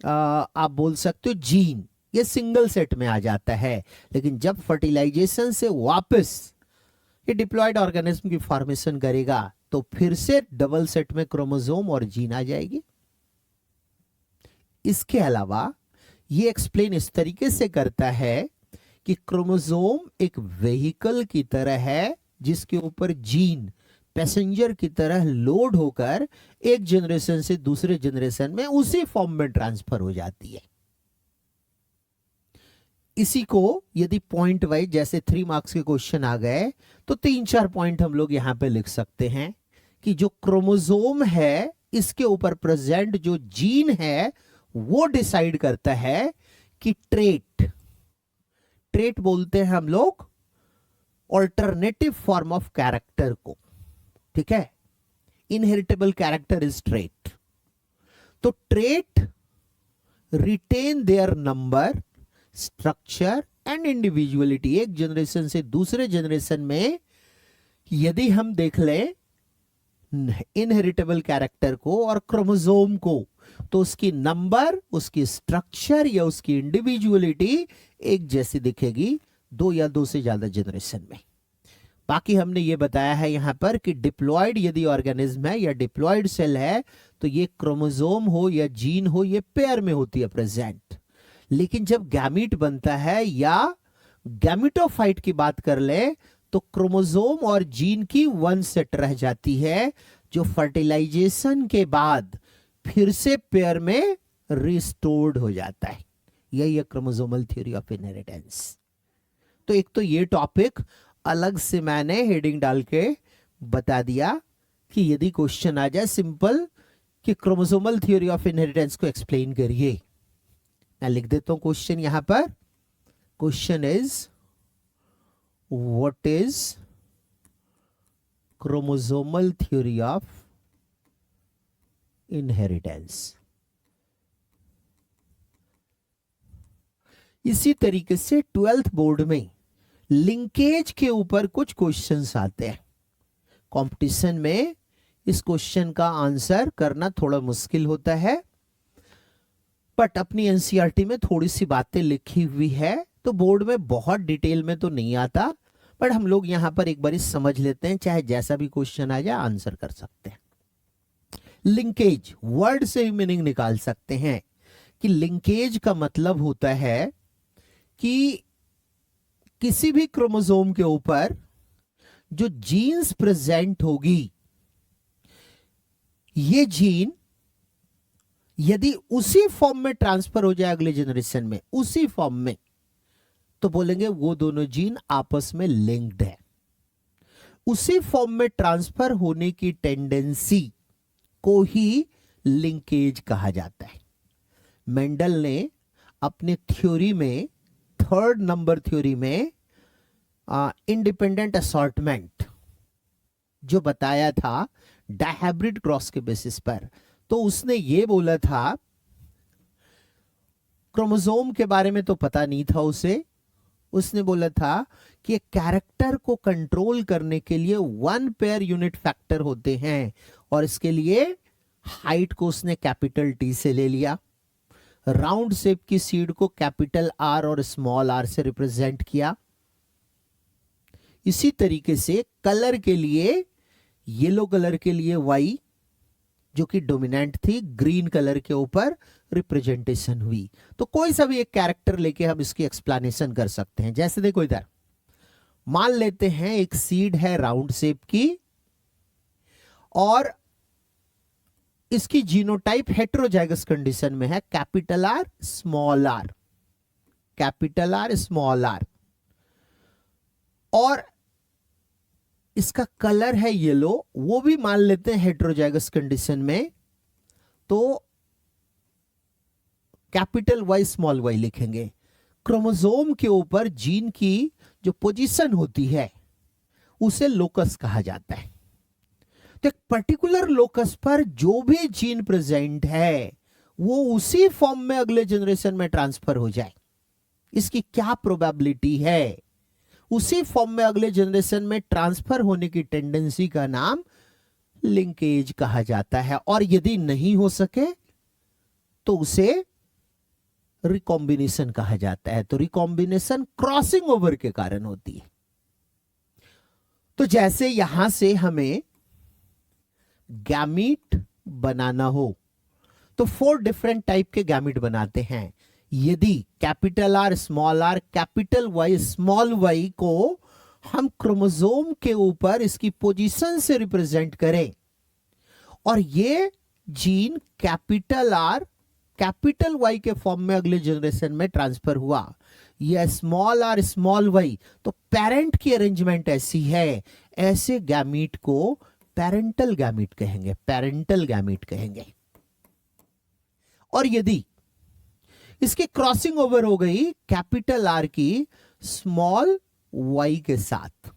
आप बोल सकते हो जीन, ये सिंगल सेट में आ जाता है। लेकिन जब फर्टिलाइजेशन से वापस ये डिप्लॉयड ऑर्गेनिज्म की फॉर्मेशन करेगा तो फिर से डबल सेट में क्रोमोसोम और जीन आ जाएगी। इसके अलावा ये एक्सप्लेन इस तरीके से करता है कि क्रोमोसोम एक व्हीकल की तरह है जिसके ऊपर जीन पैसेंजर की तरह लोड होकर एक जनरेशन से दूसरे जनरेशन में उसी फॉर्म में ट्रांसफर हो जाती है। इसी को यदि पॉइंट वाइज जैसे 3 मार्क्स के क्वेश्चन आ गए तो 3-4 पॉइंट हम लोग यहां पे लिख सकते हैं कि जो क्रोमोसोम है इसके ऊपर प्रेजेंट जो जीन है वो डिसाइड करता है कि ट्रेट बोलते हैं हम लोग ऑल्टरनेटिव फॉर्म ऑफ कैरेक्टर को। ठीक है। Inheritable character is trait. तो trait retain their number, structure and individuality. एक जनरेशन से दूसरे जनरेशन में यदि हम देख ले इनहेरिटेबल कैरेक्टर को और क्रोमोसोम को, तो उसकी नंबर, उसकी स्ट्रक्चर या उसकी इंडिविजुअलिटी एक जैसी दिखेगी दो या दो से ज्यादा जनरेशन में। बाकी हमने ये बताया है यहां पर कि डिप्लॉयड यदि ऑर्गेनिज्म है या डिप्लॉयड सेल है तो ये क्रोमोसोम हो या जीन हो ये पेयर में होती है प्रेजेंट। लेकिन जब गैमीट बनता है या गैमिटोफाइट की बात कर ले तो क्रोमोसोम और जीन की वन सेट रह जाती है जो फर्टिलाइजेशन के बाद फिर से पेयर में रिस्टोर्ड हो जाता है। यही है क्रोमोसोमल थ्योरी ऑफ इनहेरिटेंस। तो एक तो ये टॉपिक अलग से मैंने हेडिंग डाल के बता दिया कि यदि क्वेश्चन आ जाए सिंपल कि क्रोमोसोमल थ्योरी ऑफ इनहेरिटेंस को एक्सप्लेन करिए, मैं लिख देता हूं क्वेश्चन यहां पर। Question is what is chromosomal theory of inheritance. इसी तरीके से 12th बोर्ड में लिंकेज के ऊपर कुछ क्वेश्चंस आते हैं। कंपटीशन में इस क्वेश्चन का आंसर करना थोड़ा मुश्किल होता है, बट अपनी एनसीईआरटी में थोड़ी सी बातें लिखी हुई है तो बोर्ड में बहुत डिटेल में तो नहीं आता, बट हम लोग यहां पर एक बार समझ लेते हैं, चाहे जैसा भी क्वेश्चन आ जाए आंसर कर सकते हैं। लिंकेज वर्ड से ही मीनिंग निकाल सकते हैं कि लिंकेज का मतलब होता है कि किसी भी क्रोमोसोम के ऊपर जो जीन्स प्रेजेंट होगी, ये जीन यदि उसी फॉर्म में ट्रांसफर हो जाए अगले जनरेशन में, उसी फॉर्म में, तो बोलेंगे वो दोनों जीन आपस में लिंक्ड है। उसी फॉर्म में ट्रांसफर होने की टेंडेंसी को ही लिंकेज कहा जाता है। मेंडल ने अपने थ्योरी में, थर्ड नंबर थ्योरी में, इंडिपेंडेंट असॉर्टमेंट जो बताया था डायहाइब्रिड क्रॉस के बेसिस पर, तो उसने ये बोला था क्रोमोसोम के बारे में तो पता नहीं था उसे, उसने बोला था कि कैरेक्टर को कंट्रोल करने के लिए 1 पेयर यूनिट फैक्टर होते हैं और इसके लिए हाइट को उसने कैपिटल टी से ले लिया, राउंड शेप की सीड को कैपिटल आर और स्मॉल आर से रिप्रेजेंट किया। इसी तरीके से कलर के लिए, येलो कलर के लिए वाई जो कि डोमिनेंट थी, ग्रीन कलर के ऊपर रिप्रेजेंटेशन हुई। तो कोई सा भी एक कैरेक्टर लेके हम इसकी एक्सप्लेनेशन कर सकते हैं। जैसे देखो इधर मान लेते हैं एक सीड है राउंड शेप की और इसकी जीनोटाइप हेटेरोजाइगस कंडीशन में है, capital R small R, capital R small R, और इसका कलर है येलो, वो भी मान लेते हैं हेटेरोजाइगस कंडीशन में, तो कैपिटल वाई स्मॉल वाई लिखेंगे। क्रोमोसोम के ऊपर जीन की जो पोजीशन होती है उसे लोकस कहा जाता है। तो एक पर्टिकुलर लोकस पर जो भी जीन प्रेजेंट है वो उसी फॉर्म में अगले जनरेशन में ट्रांसफर हो जाए, इसकी क्या प्रोबेबिलिटी है, उसी फॉर्म में अगले जनरेशन में ट्रांसफर होने की टेंडेंसी का नाम लिंकेज कहा जाता है। और यदि नहीं हो सके तो उसे रिकॉम्बिनेशन कहा जाता है। तो रिकॉम्बिनेशन क्रॉसिंग ओवर के कारण होती है। तो जैसे यहां से हमें गैमीट बनाना हो तो 4 डिफरेंट टाइप के गैमीट बनाते हैं। यदि capital R small R capital Y small Y को हम क्रोमोसोम के ऊपर इसकी पोजीशन से रिप्रेजेंट करें और ये gene capital R capital Y के फॉर्म में अगले जनरेशन में ट्रांसफर हुआ, यह स्मॉल आर स्मॉल वाई, तो पेरेंट की अरेंजमेंट ऐसी है, ऐसे गैमीट को पेरेंटल गैमीट कहेंगे, पेरेंटल गैमीट कहेंगे। और यदि इसकी क्रॉसिंग ओवर हो गई कैपिटल आर की स्मॉल वाई के साथ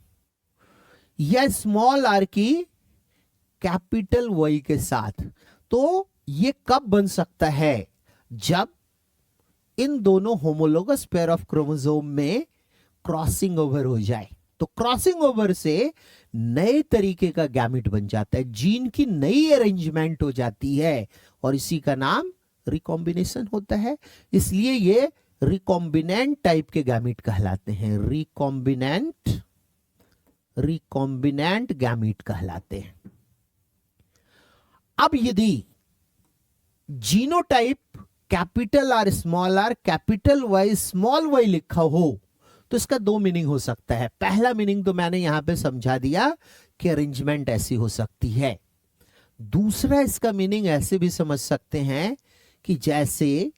या स्मॉल आर की कैपिटल वाई के साथ, तो ये कब बन सकता है? जब इन दोनों होमोलोगस पेयर ऑफ क्रोमोसोम में क्रॉसिंग ओवर हो जाए, तो क्रॉसिंग ओवर से नए तरीके का गैमेट बन जाता है, जीन की नई अरेंजमेंट हो जाती है और इसी का नाम रिकॉम्बिनेशन होता है। इसलिए ये रिकॉम्बिनेंट टाइप के गैमेट कहलाते हैं, रिकॉम्बिनेंट गैमेट कहलाते हैं। अब यदि genotype capital R small R capital Y small Y लिखा हो तो इसका दो मीनिंग हो सकता है। पहला मीनिंग तो मैंने यहां पे समझा दिया कि अरेंजमेंट ऐसी हो सकती है। दूसरा इसका मीनिंग ऐसे भी समझ सकते हैं कि जैसे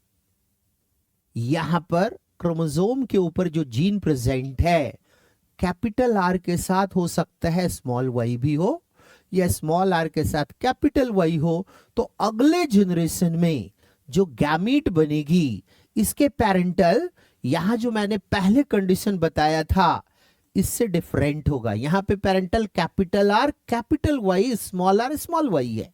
यहां पर क्रोमोसोम के ऊपर जो जीन प्रेजेंट है कैपिटल आर के साथ हो सकता है स्मॉल वाई भी हो, या स्मॉल आर के साथ कैपिटल वाई हो, तो अगले जनरेशन में जो गैमीट बनेगी इसके पेरेंटल, यहां जो मैंने पहले कंडीशन बताया था इससे डिफरेंट होगा। यहां पे parental capital R capital Y small Y है,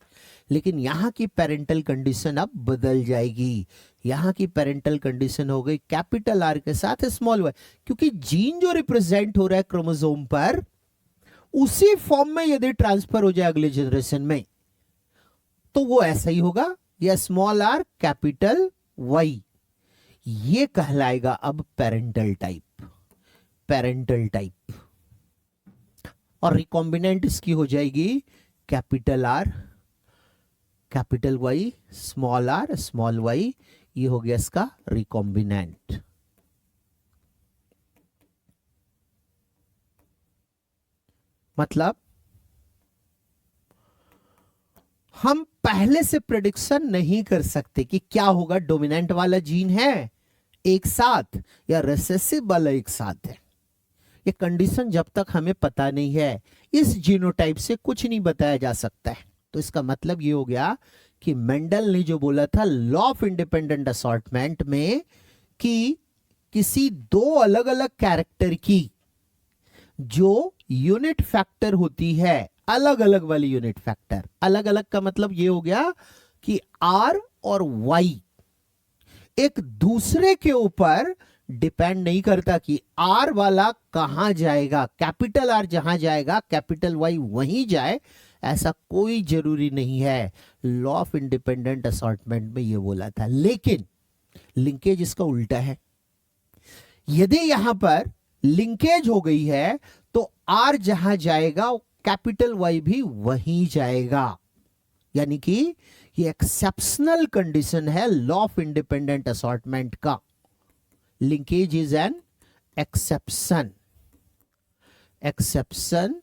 लेकिन यहां की पेरेंटल कंडीशन अब बदल जाएगी। यहां की पेरेंटल कंडीशन हो गई कैपिटल आर के साथ स्मॉल वाई, क्योंकि जीन जो रिप्रेजेंट हो रहा है क्रोमोसोम पर उसी फॉर्म में यदि ट्रांसफर हो जाए अगले जनरेशन में तो वो ऐसा ही होगा, या स्मॉल आर कैपिटल वाई, ये कहलाएगा अब पेरेंटल टाइप। और रिकॉम्बिनेंट इसकी हो जाएगी capital R capital Y small Y, ये हो गया इसका रिकॉम्बिनेंट। मतलब हम पहले से प्रेडिक्शन नहीं कर सकते कि क्या होगा, डोमिनेंट वाला जीन है एक साथ या रिसेसिव वाला एक साथ है। ये कंडीशन जब तक हमें पता नहीं है इस जीनोटाइप से कुछ नहीं बताया जा सकता है। तो इसका मतलब ये हो गया कि मेंडल ने जो बोला था लॉ ऑफ इंडिपेंडेंट असॉर्टमेंट में कि किसी दो अलग अलग कैरेक्टर की जो यूनिट फैक्टर होती है, अलग अलग वाली यूनिट फैक्टर, अलग अलग का मतलब ये हो गया कि आर और वाई एक दूसरे के ऊपर डिपेंड नहीं करता कि आर वाला कहां जाएगा, कैपिटल आर जहां जाएगा कैपिटल वाई वहीं जाए, ऐसा कोई जरूरी नहीं है। लॉ ऑफ इंडिपेंडेंट असॉर्टमेंट में ये बोला था। लेकिन लिंकेज इसका उल्टा है। यदि यहां पर लिंकेज हो गई है तो आर जहां जाएगा कैपिटल वाई भी वहीं जाएगा, यानी कि ये एक्सेप्शनल कंडीशन है लॉ ऑफ इंडिपेंडेंट असॉर्टमेंट का। Linkage is an exception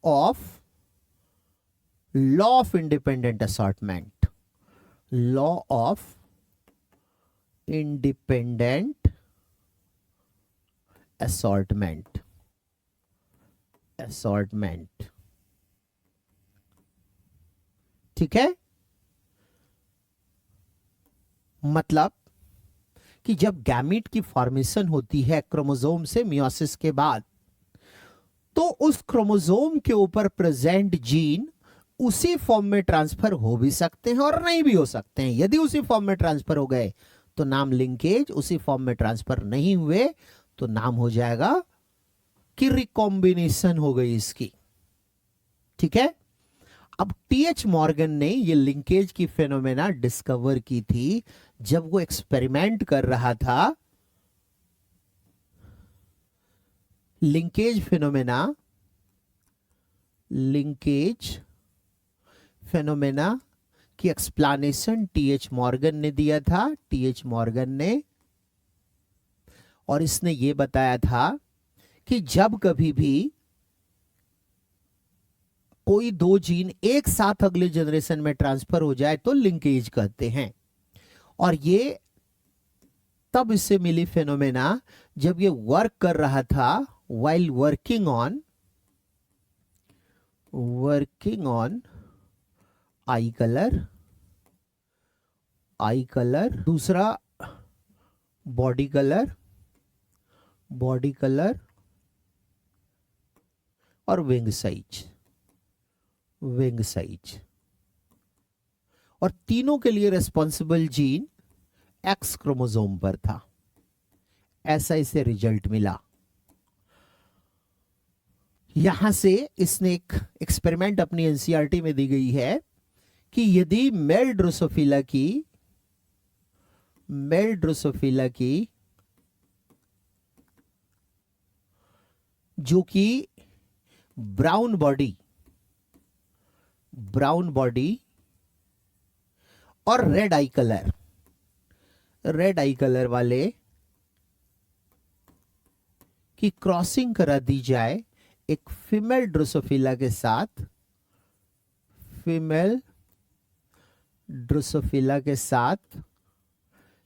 of law of independent assortment, law of independent assortment. ठीक है, मतलब कि जब गैमीट की फॉर्मेशन होती है क्रोमोसोम से मियोसिस के बाद, तो उस क्रोमोसोम के ऊपर प्रेजेंट जीन उसी फॉर्म में ट्रांसफर हो भी सकते हैं और नहीं भी हो सकते हैं। यदि उसी फॉर्म में ट्रांसफर हो गए तो नाम लिंकेज, उसी फॉर्म में ट्रांसफर नहीं हुए तो नाम हो जाएगा कि रिकॉम्बिनेशन हो गई इसकी। ठीक है, अब टीएच मॉर्गन ने ये लिंकेज की फेनोमेना डिस्कवर की थी जब वो एक्सपेरिमेंट कर रहा था लिंकेज फेनोमेना की एक्सप्लेनेशन टीएच मॉर्गन ने दिया था। टीएच मॉर्गन ने, और इसने ये बताया था कि जब कभी भी कोई दो जीन एक साथ अगले जनरेशन में ट्रांसफर हो जाए तो लिंकेज कहते हैं। और ये तब इससे मिली फेनोमेना जब ये वर्क कर रहा था while working on I colour, दूसरा बॉडी कलर और विंग साइज, और तीनों के लिए रिस्पॉन्सिबल जीन एक्स क्रोमोसोम पर था। ऐसा इसे रिजल्ट मिला। यहां से इसने एक एक्सपेरिमेंट अपनी एनसीईआरटी में दी गई है कि यदि मेल ड्रोसोफिला की जो कि ब्राउन बॉडी और रेड आई कलर वाले की क्रॉसिंग करा दी जाए एक फीमेल ड्रोसोफिला के साथ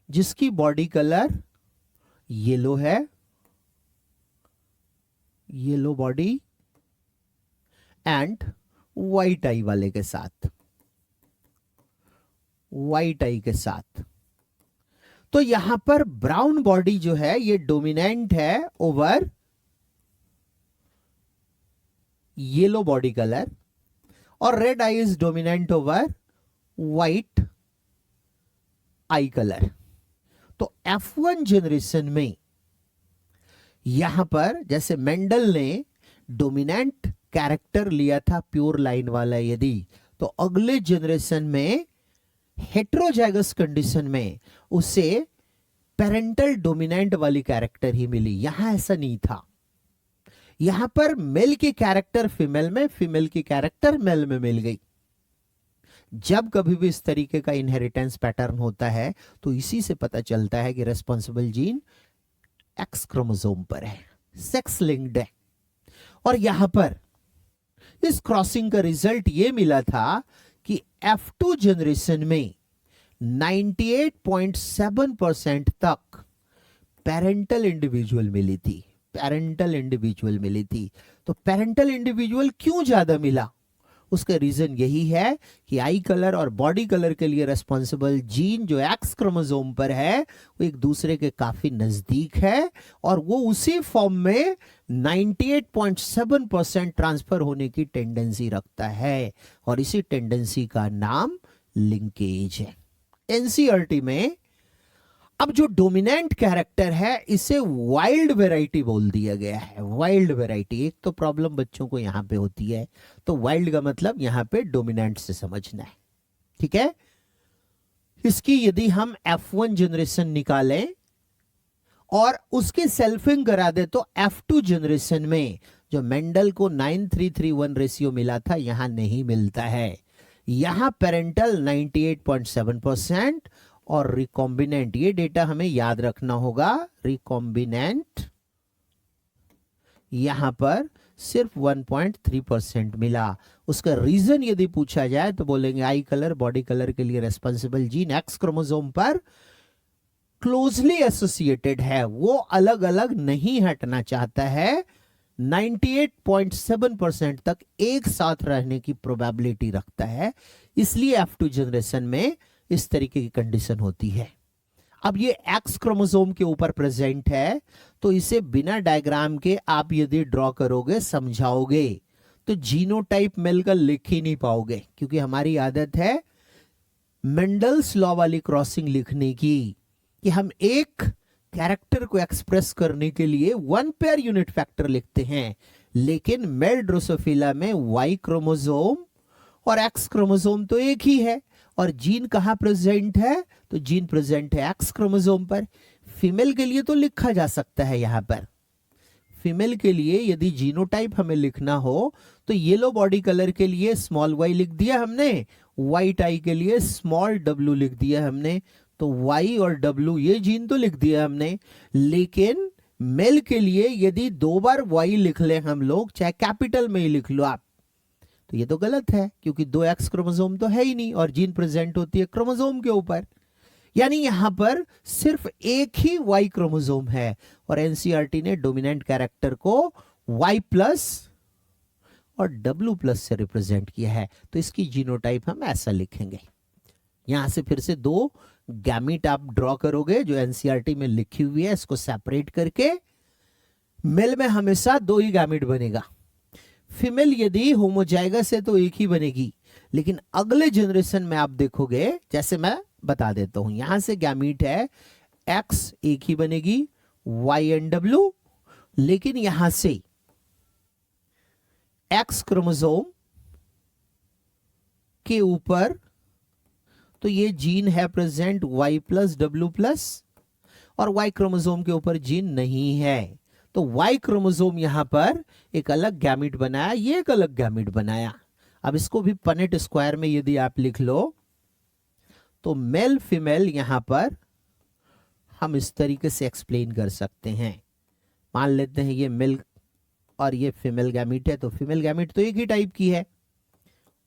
जिसकी बॉडी कलर येलो है, येलो बॉडी, एंड व्हाइट आई वाले के साथ, व्हाइट आई के साथ। तो यहां पर ब्राउन बॉडी जो है ये डोमिनेंट है ओवर येलो बॉडी कलर और red I is dominant over white I colour. तो F1 जनरेशन में यहां पर जैसे मेंडल ने डोमिनेंट कैरेक्टर लिया था प्योर लाइन वाला, यदि तो अगले जनरेशन में हेट्रोजाइगस कंडीशन में उसे पेरेंटल डोमिनेंट वाली कैरेक्टर ही मिली। यहां ऐसा नहीं था। यहां पर मेल की कैरेक्टर फीमेल में, फीमेल की कैरेक्टर मेल में मिल गई। जब कभी भी इस तरीके का इनहेरिटेंस पैटर्न होता है तो इसी से पता चलता है कि रेस्पॉन्सिबल जीन एक्स क्रोमोसोम पर है, सेक्स लिंक्ड है। और यहां पर इस क्रॉसिंग का रिजल्ट यह मिला था कि F2 जनरेशन में 98.7% तक पेरेंटल इंडिविजुअल मिली थी। तो पेरेंटल इंडिविजुअल क्यों ज्यादा मिला? उसका रीजन यही है कि आई कलर और बॉडी कलर के लिए रेस्पॉन्सिबल जीन जो एक्स क्रोमोसोम पर है वो एक दूसरे के काफी नजदीक है और वो उसी फॉर्म में 98.7% ट्रांसफर होने की टेंडेंसी रखता है और इसी टेंडेंसी का नाम लिंकेज है। एनसीईआरटी में अब जो डोमिनेंट कैरेक्टर है इसे वाइल्ड वैरायटी बोल दिया गया है। वाइल्ड वैरायटी, एक तो प्रॉब्लम बच्चों को यहां पे होती है, तो वाइल्ड का मतलब यहां पे डोमिनेंट से समझना है, ठीक है। इसकी यदि हम F1 जनरेशन निकालें और उसकी सेल्फिंग करा दे तो F2 जनरेशन में जो मेंडल को 9331 रेशियो मिला था यहां नहीं मिलता है। यहां पेरेंटल 98.7% और रिकॉम्बिनेंट, ये डेटा हमें याद रखना होगा, रिकॉम्बिनेंट यहां पर सिर्फ 1.3% मिला। उसका रीजन यदि पूछा जाए तो बोलेंगे आई कलर बॉडी कलर के लिए रेस्पॉन्सिबल जीन एक्स क्रोमोसोम पर क्लोजली एसोसिएटेड है, वो अलग अलग नहीं हटना चाहता है। 98.7% तक एक साथ रहने की प्रोबेबिलिटी रखता है, इसलिए F2 जनरेशन में इस तरीके की कंडीशन होती है। अब ये एक्स क्रोमोसोम के ऊपर प्रेजेंट है तो इसे बिना डायग्राम के आप यदि ड्रॉ करोगे, समझाओगे तो जीनोटाइप मेल का लिख ही नहीं पाओगे, क्योंकि हमारी आदत है मेंडल्स लॉ वाली क्रॉसिंग लिखने की कि हम एक कैरेक्टर को एक्सप्रेस करने के लिए 1 पेयर यूनिट फैक्टर लिखते हैं, लेकिन मेल ड्रोसोफिला में वाई क्रोमोसोम और एक्स क्रोमोसोम तो एक ही है और जीन कहां प्रेजेंट है, तो जीन प्रेजेंट है एक्स क्रोमोसोम पर। फीमेल के लिए तो लिखा जा सकता है, यहां पर फीमेल के लिए यदि जीनोटाइप हमें लिखना हो तो येलो बॉडी कलर के लिए स्मॉल y लिख दिया हमने, व्हाइट आई के लिए स्मॉल w लिख दिया हमने, तो y और w ये जीन तो लिख दिया हमने। लेकिन मेल के लिए यदि 2 बार y लिख ले हम लोग, चाहे कैपिटल में ही लिख लो आप, तो ये तो गलत है, क्योंकि 2 एक्स क्रोमोसोम तो है ही नहीं और जीन प्रेजेंट होती है क्रोमोसोम के ऊपर। यानी यहां पर सिर्फ एक ही वाई क्रोमोसोम है और एनसीईआरटी ने डोमिनेंट कैरेक्टर को वाई प्लस और डब्ल्यू प्लस से रिप्रेजेंट किया है, तो इसकी जीनोटाइप हम ऐसा लिखेंगे। यहां से फिर से 2 गैमीट आप ड्रॉ करोगे जो एनसीईआरटी में लिखी हुई है, इसको सेपरेट करके मेल में हमेशा 2 ही गैमीट बनेगा। फीमेल यदि होमोजाइगस है तो एक ही बनेगी, लेकिन अगले जनरेशन में आप देखोगे, जैसे मैं बता देता हूं, यहां से गैमीट है एक्स एक ही बनेगी, वाई एंड डब्ल्यू, लेकिन यहां से एक्स क्रोमोसोम के ऊपर तो ये जीन है present Y plus W plus, और वाई क्रोमोसोम के ऊपर जीन नहीं है, तो वाई क्रोमोसोम यहां पर एक अलग गैमीट बनाया, ये एक अलग गैमीट बनाया। अब इसको भी पनेट स्क्वायर में यदि आप लिख लो तो मेल फीमेल यहां पर हम इस तरीके से एक्सप्लेन कर सकते हैं। मान लेते हैं ये मेल और ये फीमेल गैमीट है, तो फीमेल गैमीट तो एक ही टाइप की है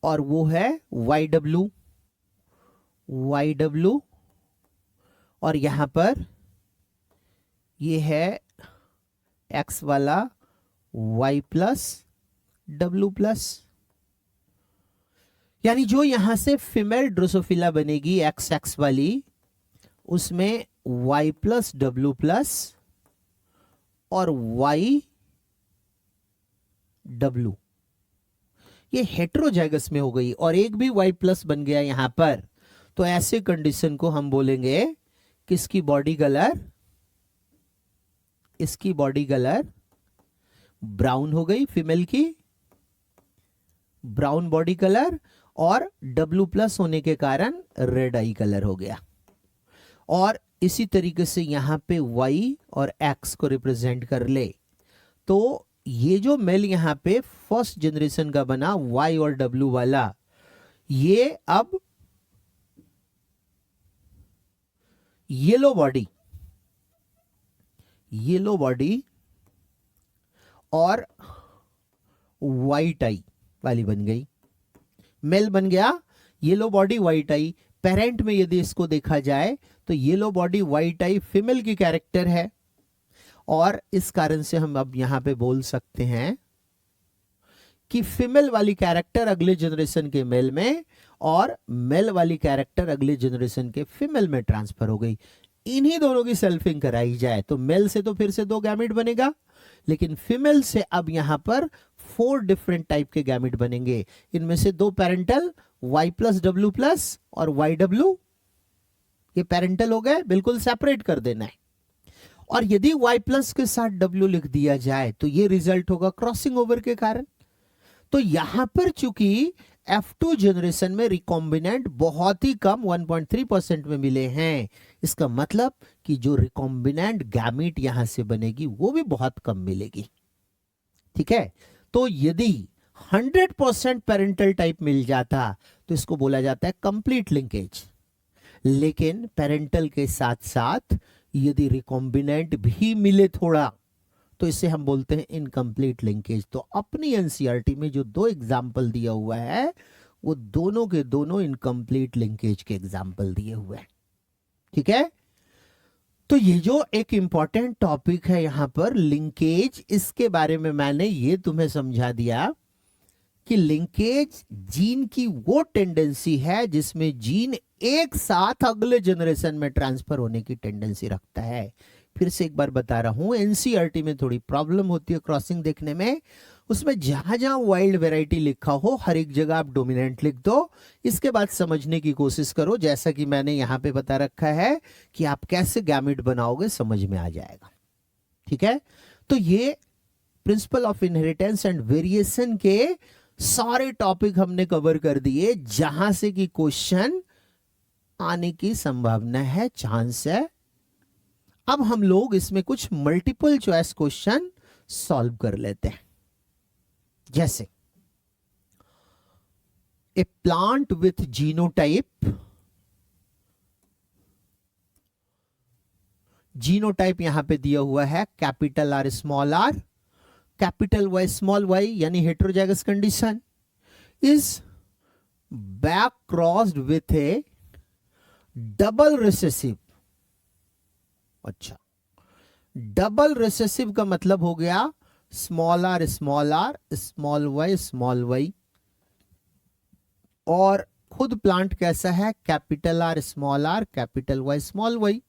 और वो है वाई डब्ल्यू, वाई डब्ल्यू, और यहां पर ये है एक्स वाला वाई प्लस डब्ल्यू प्लस, यानी जो यहां से फीमेल ड्रोसोफिला बनेगी एक्स एक्स वाली, उसमें वाई प्लस डब्ल्यू प्लस और वाई डब्ल्यू ये हेट्रोजाइगस में हो गई, और एक भी वाई प्लस बन गया यहां पर, तो ऐसे कंडीशन को हम बोलेंगे किसकी बॉडी कलर, इसकी बॉडी कलर ब्राउन हो गई, फीमेल की ब्राउन बॉडी कलर, और डब्ल्यू प्लस होने के कारण रेड आई कलर हो गया। और इसी तरीके से यहां पे वाई और एक्स को रिप्रेजेंट कर ले, तो ये जो मेल यहां पे फर्स्ट जनरेशन का बना वाई और डब्ल्यू वाला, ये अब येलो बॉडी और वाइट आई वाली बन गई, मेल बन गया येलो बॉडी वाइट आई। पेरेंट में यदि इसको देखा जाए तो येलो बॉडी वाइट आई फीमेल की कैरेक्टर है, और इस कारण से हम अब यहां पे बोल सकते हैं कि फीमेल वाली कैरेक्टर अगले जनरेशन के मेल में और मेल वाली कैरेक्टर अगले जनरेशन के फीमेल में ट्रांसफर हो गई। इन्हीं दोनों की सेल्फिंग कराई जाए तो मेल से तो फिर से 2 गैमेट बनेगा, लेकिन फीमेल से अब यहां पर 4 डिफरेंट टाइप के गैमेट बनेंगे। इनमें से 2 parental Y plus W plus और वाई डब्ल्यू, ये पेरेंटल हो गए, बिल्कुल सेपरेट कर देना है। और यदि y प्लस के साथ w लिख दिया जाए तो ये रिजल्ट होगा क्रॉसिंग ओवर के कारण। तो यहां पर चूंकि F2 जनरेशन में रिकॉम्बिनेंट बहुत ही कम 1.3% में मिले हैं, इसका मतलब कि जो रिकॉम्बिनेंट गैमीट यहां से बनेगी वो भी बहुत कम मिलेगी। ठीक है, तो यदि 100% पेरेंटल टाइप मिल जाता तो इसको बोला जाता है कंप्लीट लिंकेज, लेकिन पेरेंटल के साथ साथ यदि रिकॉम्बिनेंट भी मिले थोड़ा तो इसे हम बोलते हैं इनकम्प्लीट लिंकेज। तो अपनी एनसीईआरटी में जो 2 एग्जाम्पल दिया हुआ है वो दोनों के दोनों इनकम्प्लीट लिंकेज के एग्जाम्पल दिए हुए हैं। ठीक है, तो ये जो एक इंपॉर्टेंट टॉपिक है यहां पर लिंकेज, इसके बारे में मैंने ये तुम्हें समझा दिया कि लिंकेज जीन की वो टेंडेंसी है जिसमें जीन एक साथ अगले जनरेशन में ट्रांसफर होने की टेंडेंसी रखता है। फिर से एक बार बता रहा हूं, एनसीईआरटी में थोड़ी प्रॉब्लम होती है क्रॉसिंग देखने में, उसमें जहां जहां वाइल्ड वैरायटी लिखा हो हर एक जगह आप डोमिनेंट लिख दो, इसके बाद समझने की कोशिश करो, जैसा कि मैंने यहां पे बता रखा है कि आप कैसे गैमेट बनाओगे समझ में आ जाएगा। ठीक है, तो ये principle of inheritance and variation के सारे टॉपिक हमने कवर कर दिए, जहां से कि क्वेश्चन आने की संभावना है, चांस है। अब हम लोग इसमें कुछ मल्टीपल चॉइस क्वेश्चन सॉल्व कर लेते हैं। जैसे ए प्लांट विथ जीनोटाइप यहां पे दिया हुआ है capital R small R, capital Y small Y, यानी heterozygous condition, is back crossed with a double recessive. अच्छा, डबल रिसेसिव का मतलब हो गया स्मॉल आर स्मॉल वाई, और खुद प्लांट कैसा है capital R capital Y small Y.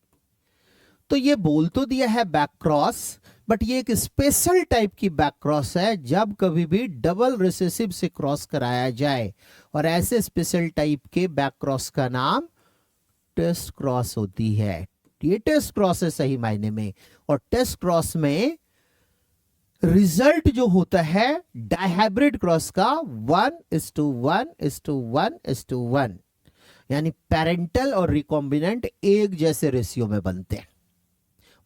तो ये बोल तो दिया है बैक क्रॉस, बट ये एक स्पेशल टाइप की बैक क्रॉस है, जब कभी भी डबल रिसेसिव से क्रॉस कराया जाए, और ऐसे स्पेशल टाइप के बैक क्रॉस का नाम टेस्ट क्रॉस होती है। ये टेस्ट क्रॉस है सही मायने में, और टेस्ट क्रॉस में रिजल्ट जो होता है डायहाइब्रिड क्रॉस का 1:1:1:1, यानी पेरेंटल और रिकॉम्बिनेंट एक जैसे रेशियो में बनते हैं।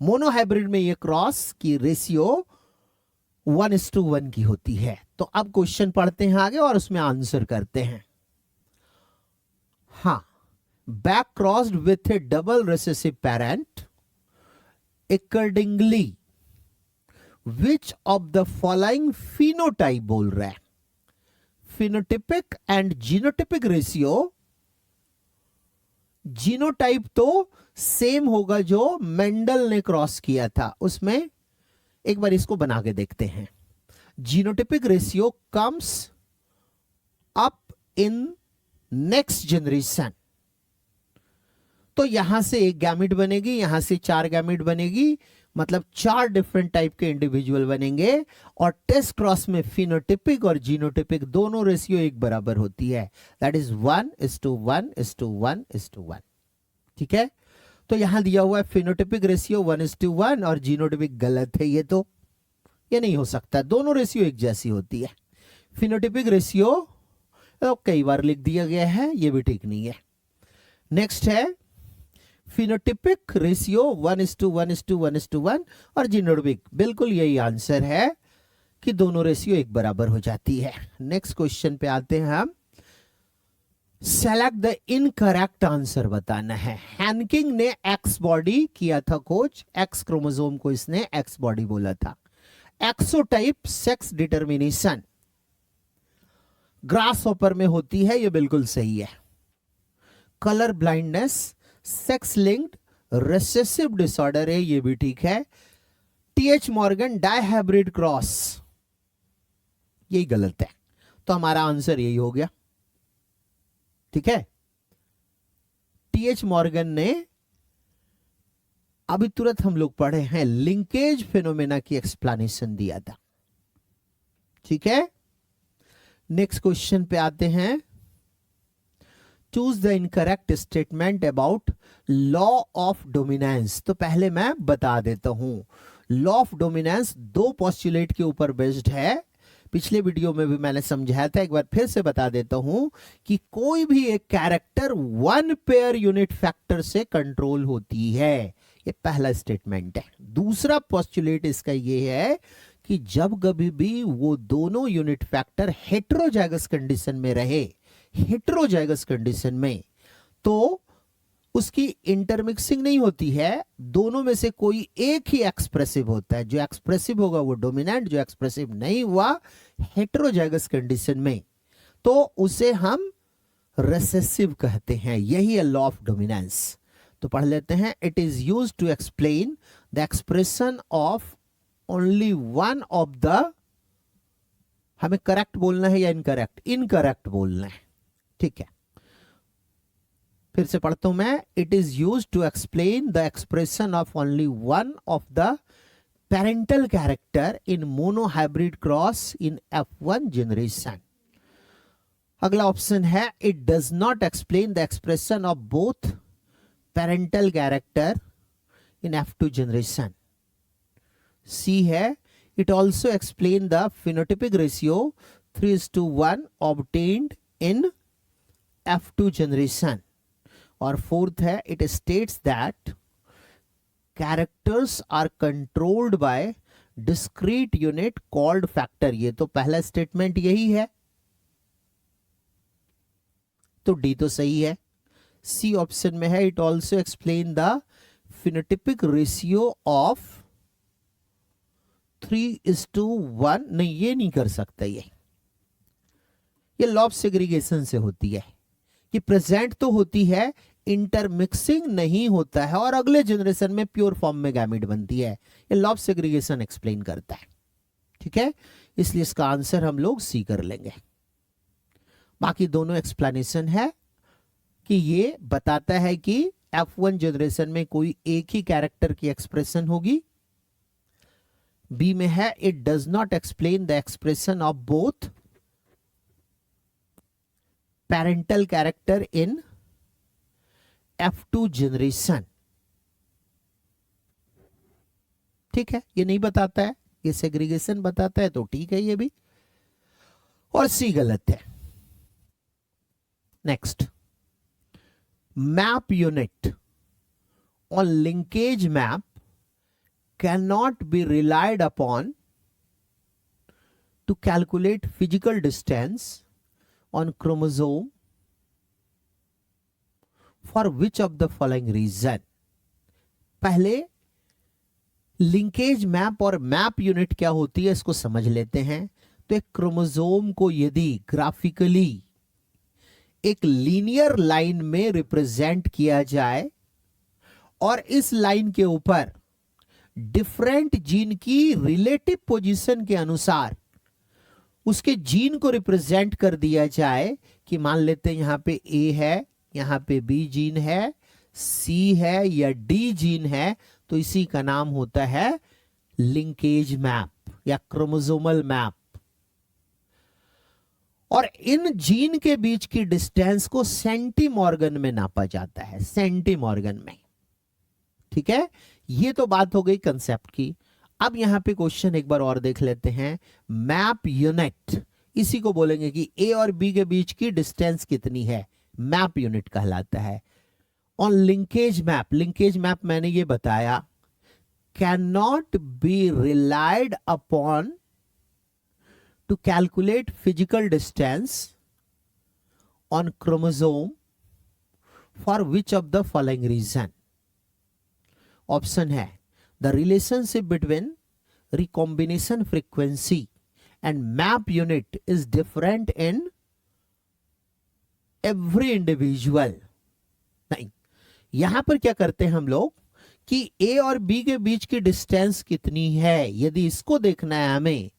मोनोहाइब्रिड में ये क्रॉस की रेशियो 1:1 की होती है। तो अब क्वेश्चन पढ़ते हैं आगे और उसमें आंसर करते हैं। हाँ, back crossed with a double recessive parent accordingly which of the following phenotype बोल रहा है। Phenotypic and genotypic ratio, genotype तो सेम होगा जो मेंडल ने क्रॉस किया था उसमें। एक बार इसको बना के देखते हैं। Genotypic ratio comes up in next generation. तो यहां से एक गैमिट बनेगी, यहां से 4 गैमिट बनेगी, मतलब 4 डिफरेंट टाइप के इंडिविजुअल बनेंगे। और टेस्ट क्रॉस में फिनोटिपिक और जीनोटिपिक दोनों रेशियो एक बराबर होती है, दैट इज 1:1:1:1। ठीक है, तो यहां दिया हुआ है फिनोटिपिक रेशियो 1:1 और जीनोटिपिक गलत है, ये नहीं हो सकता, दोनों रेशियो एक जैसी होती है। फिनोटिपिक रेशियो तो कई बार लिख दिया गया है, ये भी ठीक नहीं है। नेक्स्ट है फिनोटिपिक रेशियो 1:1:1:1 और जीनोटिपिक, बिल्कुल यही आंसर है कि दोनों रेशियो एक बराबर हो जाती है। नेक्स्ट क्वेश्चन पे आते हैं हम। सेलेक्ट द इनकरेक्ट आंसर बताना है। हैनकिंग ने एक्स बॉडी किया था खोज, एक्स क्रोमोसोम को इसने एक्स बॉडी बोला था। एक्सोटाइप सेक्स डिटर्मिनेशन ग्रास हॉपर में होती है, ये बिल्कुल सही है। Colour blindness sex linked recessive disorder है, ये भी ठीक है। टीएच मॉर्गन डायहाइब्रिड क्रॉस, यही गलत है, तो हमारा आंसर यही हो गया। ठीक है, टीएच मॉर्गन ने अभी तुरंत हम लोग पढ़े हैं लिंकेज फिनोमेना की एक्सप्लेनेशन दिया था। ठीक है, नेक्स्ट क्वेश्चन पे आते हैं। Choose the incorrect statement about law of dominance. तो पहले मैं बता देता हूं, लॉ ऑफ डोमिनेंस 2 पोस्टुलेट के ऊपर बेस्ड है। पिछले वीडियो में भी मैंने समझाया था, एक बार फिर से बता देता हूं कि कोई भी एक कैरेक्टर 1 पेयर यूनिट फैक्टर से कंट्रोल होती है, ये पहला स्टेटमेंट है। दूसरा पोस्टुलेट इसका ये है कि जब कभी भी वो दोनों यूनिट फैक्टर हेटेरोजाइगस कंडीशन में रहे, हेटेरोजाइगस कंडीशन में, तो उसकी इंटरमिक्सिंग नहीं होती है, दोनों में से कोई एक ही एक्सप्रेसिव होता है। जो एक्सप्रेसिव होगा वो डोमिनेंट, जो एक्सप्रेसिव नहीं हुआ हेटेरोजाइगस कंडीशन में, तो उसे हम रिसेसिव कहते हैं। यही है लॉ ऑफ डोमिनेंस। तो पढ़ लेते हैं। It is used to explain the expression of only one of the, हमें करेक्ट बोलना है या इनकरेक्ट? इनकरेक्ट बोलना है। ठीक है, फिर से पढ़ता हूं मैं। It is used to explain the expression of only one of the parental character in monohybrid cross in F1 generation. अगला ऑप्शन है it does not explain the expression of both parental character in F2 generation. C है it also explain the phenotypic ratio 3:1 obtained in F2 generation. और fourth है it states that characters are controlled by discrete unit called factor. ये तो पहला statement यही है, तो D तो सही है। सी ऑप्शन में है it also explain the phenotypic ratio of 3:1। नहीं, ये नहीं कर सकता, ये लॉ ऑफ सेग्रीगेशन से होती है। ये प्रेजेंट तो होती है, इंटरमिक्सिंग नहीं होता है, और अगले जनरेशन में प्योर फॉर्म में गैमिट बनती है। ये लॉ ऑफ सेग्रीगेशन एक्सप्लेन करता है। ठीक है, इसलिए इसका आंसर हम लोग सी कर लेंगे। बाकी दोनों एक्सप्लेनेशन है कि ये बताता है कि F1 जनरेशन में कोई एक ही कैरेक्टर की एक्सप्रेशन होगी। बी में है it does not explain the expression of both parental character in F2 generation. ठीक है, ये नहीं बताता है, ये सेग्रीगेशन बताता है, तो ठीक है ये भी, और सी गलत है। Next, map unit on linkage map can not be relied upon to calculate physical distance on chromosome for which of the following reason. पहले लिंकेज मैप और मैप यूनिट क्या होती है इसको समझ लेते हैं। तो एक क्रोमोसोम को यदि ग्राफिकली एक लीनियर लाइन में रिप्रेजेंट किया जाए और इस लाइन के ऊपर डिफरेंट जीन की रिलेटिव पोजीशन के अनुसार उसके जीन को रिप्रेजेंट कर दिया जाए, कि मान लेते हैं यहां पे ए है, यहां पे बी जीन है, सी है या डी जीन है, तो इसी का नाम होता है लिंकेज मैप या क्रोमोसोमल मैप। और इन जीन के बीच की डिस्टेंस को सेंटीमॉर्गन में नापा जाता है, सेंटीमॉर्गन में। ठीक है, ये तो बात हो गई कंसेप्ट की। अब यहां पे क्वेश्चन एक बार और देख लेते हैं। मैप यूनिट, इसी को बोलेंगे कि ए और बी के बीच की डिस्टेंस कितनी है, मैप यूनिट कहलाता है। On linkage map, linkage map मैंने ये बताया, can not be relied upon to calculate physical distance on chromosome for which of the following reason. Option है the relationship between recombination frequency and map unit is different in every individual. नहीं, यहां पर क्या करते हैं हम लोग कि ए और बी के बीच की डिस्टेंस कितनी है, यदि इसको देखना है हमें,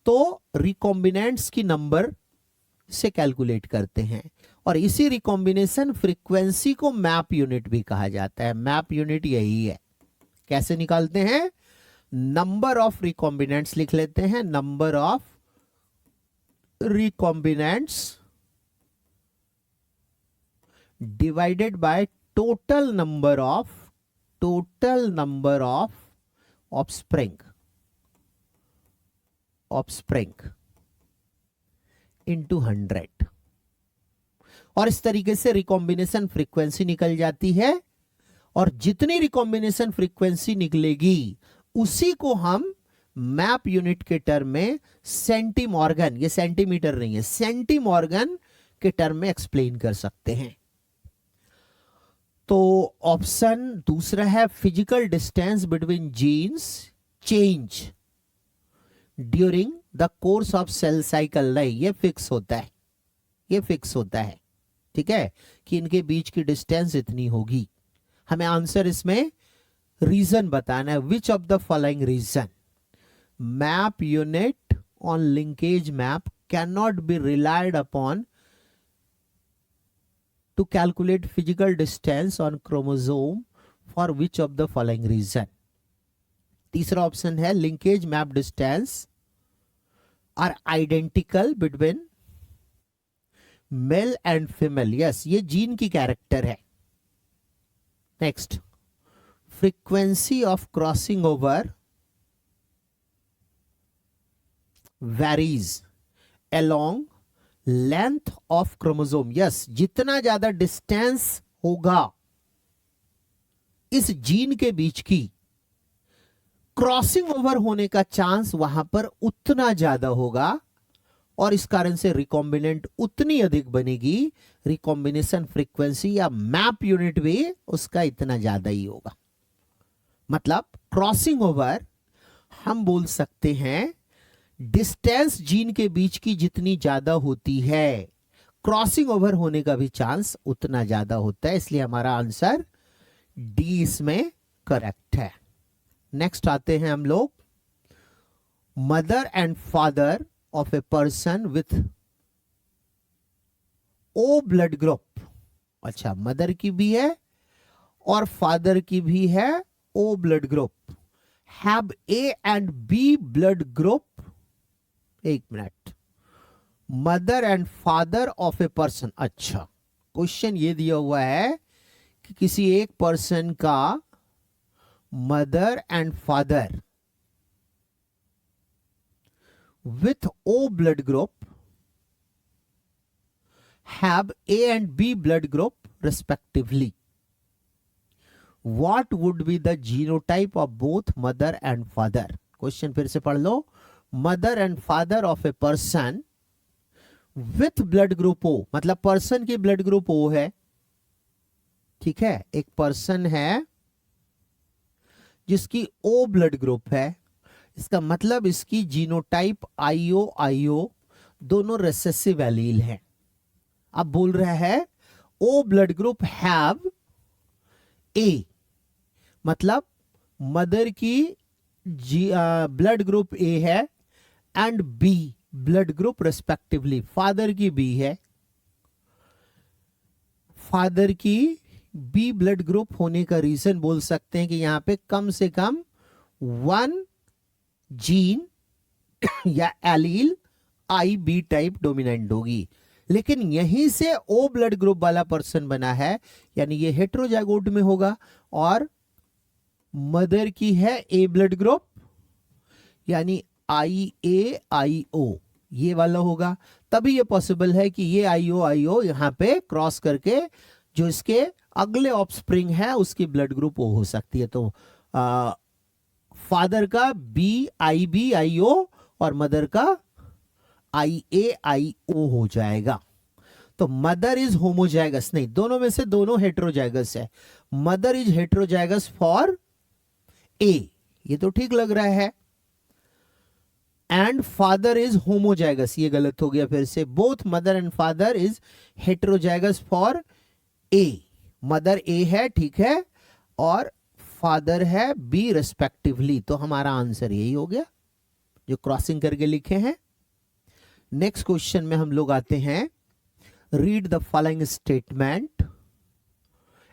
तो रिकॉम्बिनेंट्स की नंबर से कैलकुलेट करते हैं। और इसी रिकॉम्बिनेशन फ्रीक्वेंसी को मैप यूनिट भी कहा जाता है। मैप यूनिट यही है। कैसे निकालते हैं? नंबर ऑफ रिकॉम्बिनेंट्स लिख लेते हैं, number of recombinants divided by total number of offspring into 100। और इस तरीके से रिकॉम्बिनेशन फ्रीक्वेंसी निकल जाती है, और जितनी रिकॉम्बिनेशन फ्रीक्वेंसी निकलेगी उसी को हम मैप यूनिट के टर्म में सेंटीमॉर्गन, ये सेंटीमीटर नहीं है, सेंटीमॉर्गन के टर्म में एक्सप्लेन कर सकते हैं। तो ऑप्शन दूसरा है physical distance between genes change during the course of cell cycle. नहीं, ये फिक्स होता है, ये फिक्स होता है। ठीक है, कि इनके बीच की डिस्टेंस इतनी होगी। हमें आंसर इसमें रीजन बताना है, विच of the following reason map unit on linkage map can not be relied upon to calculate physical distance on chromosome for which of the following reason। तीसरा ऑप्शन है linkage map distance are identical between male and female। Yes, ये gene की character है। Next, frequency of crossing over varies along length of chromosome. Yes, जितना ज्यादा distance होगा इस gene के बीच की, क्रॉसिंग ओवर होने का चांस वहां पर उतना ज्यादा होगा, और इस कारण से रिकॉम्बिनेंट उतनी अधिक बनेगी, रिकॉम्बिनेशन फ्रीक्वेंसी या मैप यूनिट भी उसका इतना ज्यादा ही होगा। मतलब क्रॉसिंग ओवर हम बोल सकते हैं डिस्टेंस जीन के बीच की जितनी ज्यादा होती है, क्रॉसिंग ओवर होने का भी चांस उतना ज्यादा होता है। इसलिए हमारा आंसर डी इसमें करेक्ट है। नेक्स्ट आते हैं हम लोग, mother and father of a person with O blood group. अच्छा, मदर की भी है और फादर की भी है O blood group, have A and B blood group. एक minute, mother and father of a person. अच्छा, क्वेश्चन ये दिया हुआ है कि किसी एक पर्सन का mother and father with O blood group have A and B blood group respectively. What would be the genotype of both mother and father? Question फिर से पढ़ लो. Mother and father of a person with blood group O, मतलब person की blood group O है, ठीक है. एक person है जिसकी O ब्लड ग्रुप है, इसका मतलब इसकी जीनोटाइप IO दोनों रिसेसिव एलील हैं. अब बोल रहा है O blood group have A, मतलब मदर की ब्लड ग्रुप A है and B blood group respectively. Father की B है, फादर की B ब्लड ग्रुप होने का रीजन बोल सकते हैं कि यहां पे कम से कम 1 जीन या एलील IB टाइप डोमिनेंट होगी. लेकिन यहीं से O ब्लड ग्रुप वाला पर्सन बना है, यानी ये हेटेरोजाइगोट में होगा और मदर की है A ब्लड ग्रुप, यानी IAIO ये वाला होगा. तभी ये पॉसिबल है कि ये IO यहां पे क्रॉस करके जो इसके अगले ऑफस्प्रिंग है उसकी ब्लड ग्रुप O हो सकती है. तो फादर का BIBIO और मदर का IAIO हो जाएगा. तो मदर इज होमोजाइगस नहीं, दोनों में से दोनों हेटेरोजाइगस है. Mother is heterozygous for A, ये तो ठीक लग रहा है. एंड फादर इज होमोजाइगस, ये गलत हो गया फिर से. Both mother and father is heterozygous for A. Mother A है, ठीक है, और फादर है B रेस्पेक्टिवली. तो हमारा आंसर यही हो गया जो क्रॉसिंग करके लिखे हैं. नेक्स्ट क्वेश्चन में हम लोग आते हैं. Read the following statement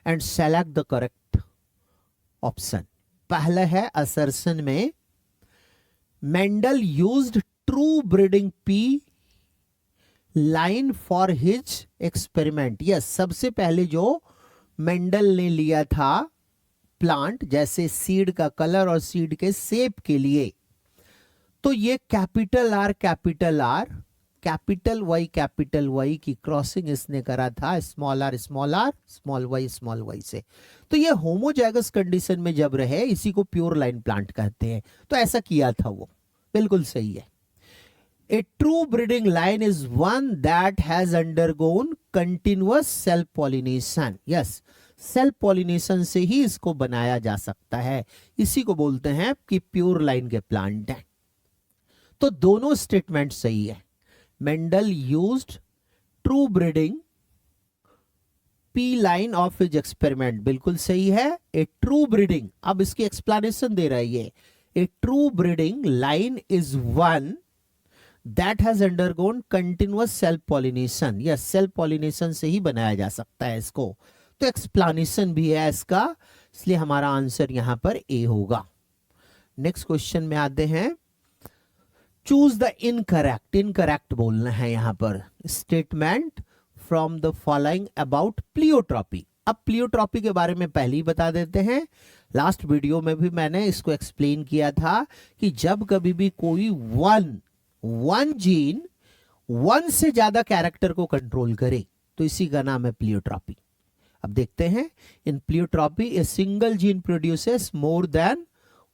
and select the correct option. पहला है असर्शन में Mendel used true breeding P line for his experiment. Yes, सबसे पहले जो मेंडल ने लिया था प्लांट, जैसे सीड का कलर और सीड के शेप के लिए, तो ये कैपिटल R कैपिटल Y की क्रॉसिंग इसने करा था स्मॉल r स्मॉल y से. तो ये होमोजाइगस कंडीशन में जब रहे, इसी को प्योर लाइन प्लांट कहते हैं. तो ऐसा किया था वो, बिल्कुल सही है. A true breeding line is one that has undergone continuous self pollination. Yes, self pollination से ही इसको बनाया जा सकता है. इसी को बोलते हैं कि प्योर लाइन के प्लांट हैं. तो दोनों स्टेटमेंट सही है. Mendel used true breeding P line of his experiment, बिल्कुल सही है. ए ट्रू ब्रीडिंग, अब इसकी एक्सप्लेनेशन दे रहा है ये. A true breeding line is one that has undergone continuous self pollination. Yes, self pollination से ही बनाया जा सकता है इसको. तो एक्सप्लेनेशन भी है इसका, इसलिए हमारा आंसर यहां पर ए होगा. नेक्स्ट क्वेश्चन में आते हैं. चूज द इनकरेक्ट बोलना है यहां पर. Statement from the following about pleiotropy. अब प्लियोट्रॉपी के बारे में पहले ही बता देते हैं. लास्ट वीडियो में भी मैंने इसको एक्सप्लेन किया था कि जब कभी भी कोई वन जीन वन से ज्यादा कैरेक्टर को कंट्रोल करे तो इसी का नाम है प्लियोट्रॉपी. अब देखते हैं. In pleiotropy a single gene produces more than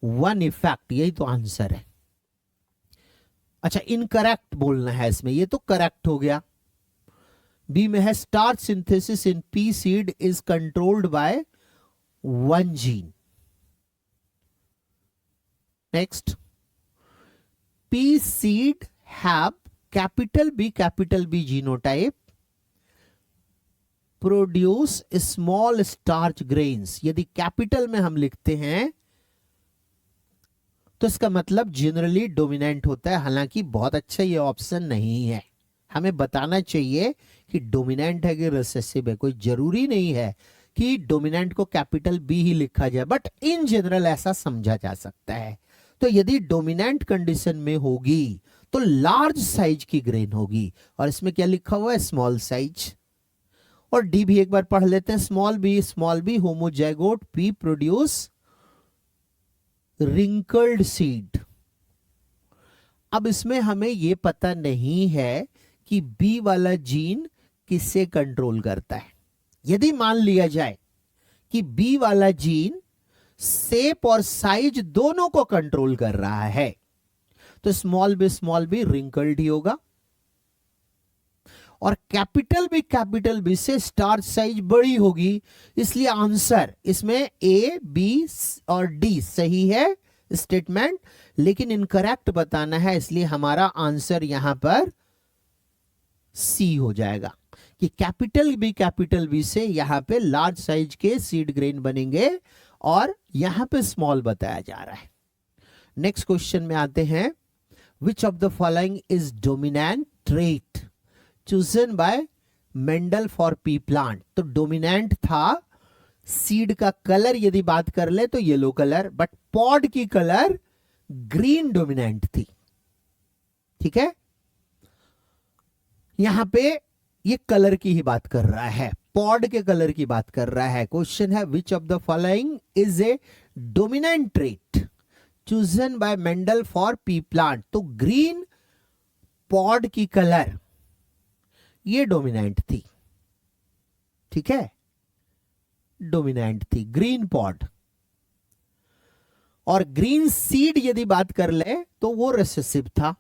one effect. यही तो आंसर है. अच्छा, इनकरेक्ट बोलना है इसमें, ये तो करेक्ट हो गया. बी में है starch synthesis in P seed is controlled by one gene. Next, P seed have capital B genotype produce small starch grains. यदि कैपिटल में हम लिखते हैं तो इसका मतलब जनरली डोमिनेंट होता है. हालांकि बहुत अच्छा ये ऑप्शन नहीं है. हमें बताना चाहिए कि डोमिनेंट है कि रिसेसिव है. कोई जरूरी नहीं है कि डोमिनेंट को कैपिटल B ही लिखा जाए, बट इन जनरल ऐसा समझा जा सकता है. तो यदि डोमिनेंट कंडीशन में होगी तो लार्ज साइज की ग्रेन होगी, और इसमें क्या लिखा हुआ है? Small size. और डी भी एक बार पढ़ लेते हैं। Small B homozygote pea produce wrinkled seed. अब इसमें हमें यह पता नहीं है कि बी वाला जीन किससे कंट्रोल करता है। यदि मान लिया जाए कि बी वाला जीन शेप और साइज दोनों को कंट्रोल कर रहा है, तो स्मॉल बी रिंकल्ड ही होगा, और कैपिटल बी से स्टार्च साइज बड़ी होगी। इसलिए आंसर इसमें ए बी और डी सही है स्टेटमेंट, लेकिन इनकरेक्ट बताना है, इसलिए हमारा आंसर यहां पर सी हो जाएगा कि कैपिटल बी से यहां पे लार्ज साइज के सीड ग्रेन बनेंगे और यहां पे स्मॉल बताया जा रहा है। नेक्स्ट क्वेश्चन में आते हैं, विच of the following is dominant trait chosen bye Mendel for P plant. तो डोमिनेंट था सीड का कलर, यदि बात कर ले तो येलो कलर, बट पॉड की कलर ग्रीन डोमिनेंट थी। ठीक है, यहां पे ये कलर की ही बात कर रहा है, पॉड के कलर की बात कर रहा है। क्वेश्चन है विच of the following is a dominant trait chosen bye Mendel for P plant. तो ग्रीन पॉड की कलर ये डोमिनेंट थी। ठीक है, डोमिनेंट थी ग्रीन पॉड, और ग्रीन सीड यदि बात कर ले तो वो रिसेसिव था।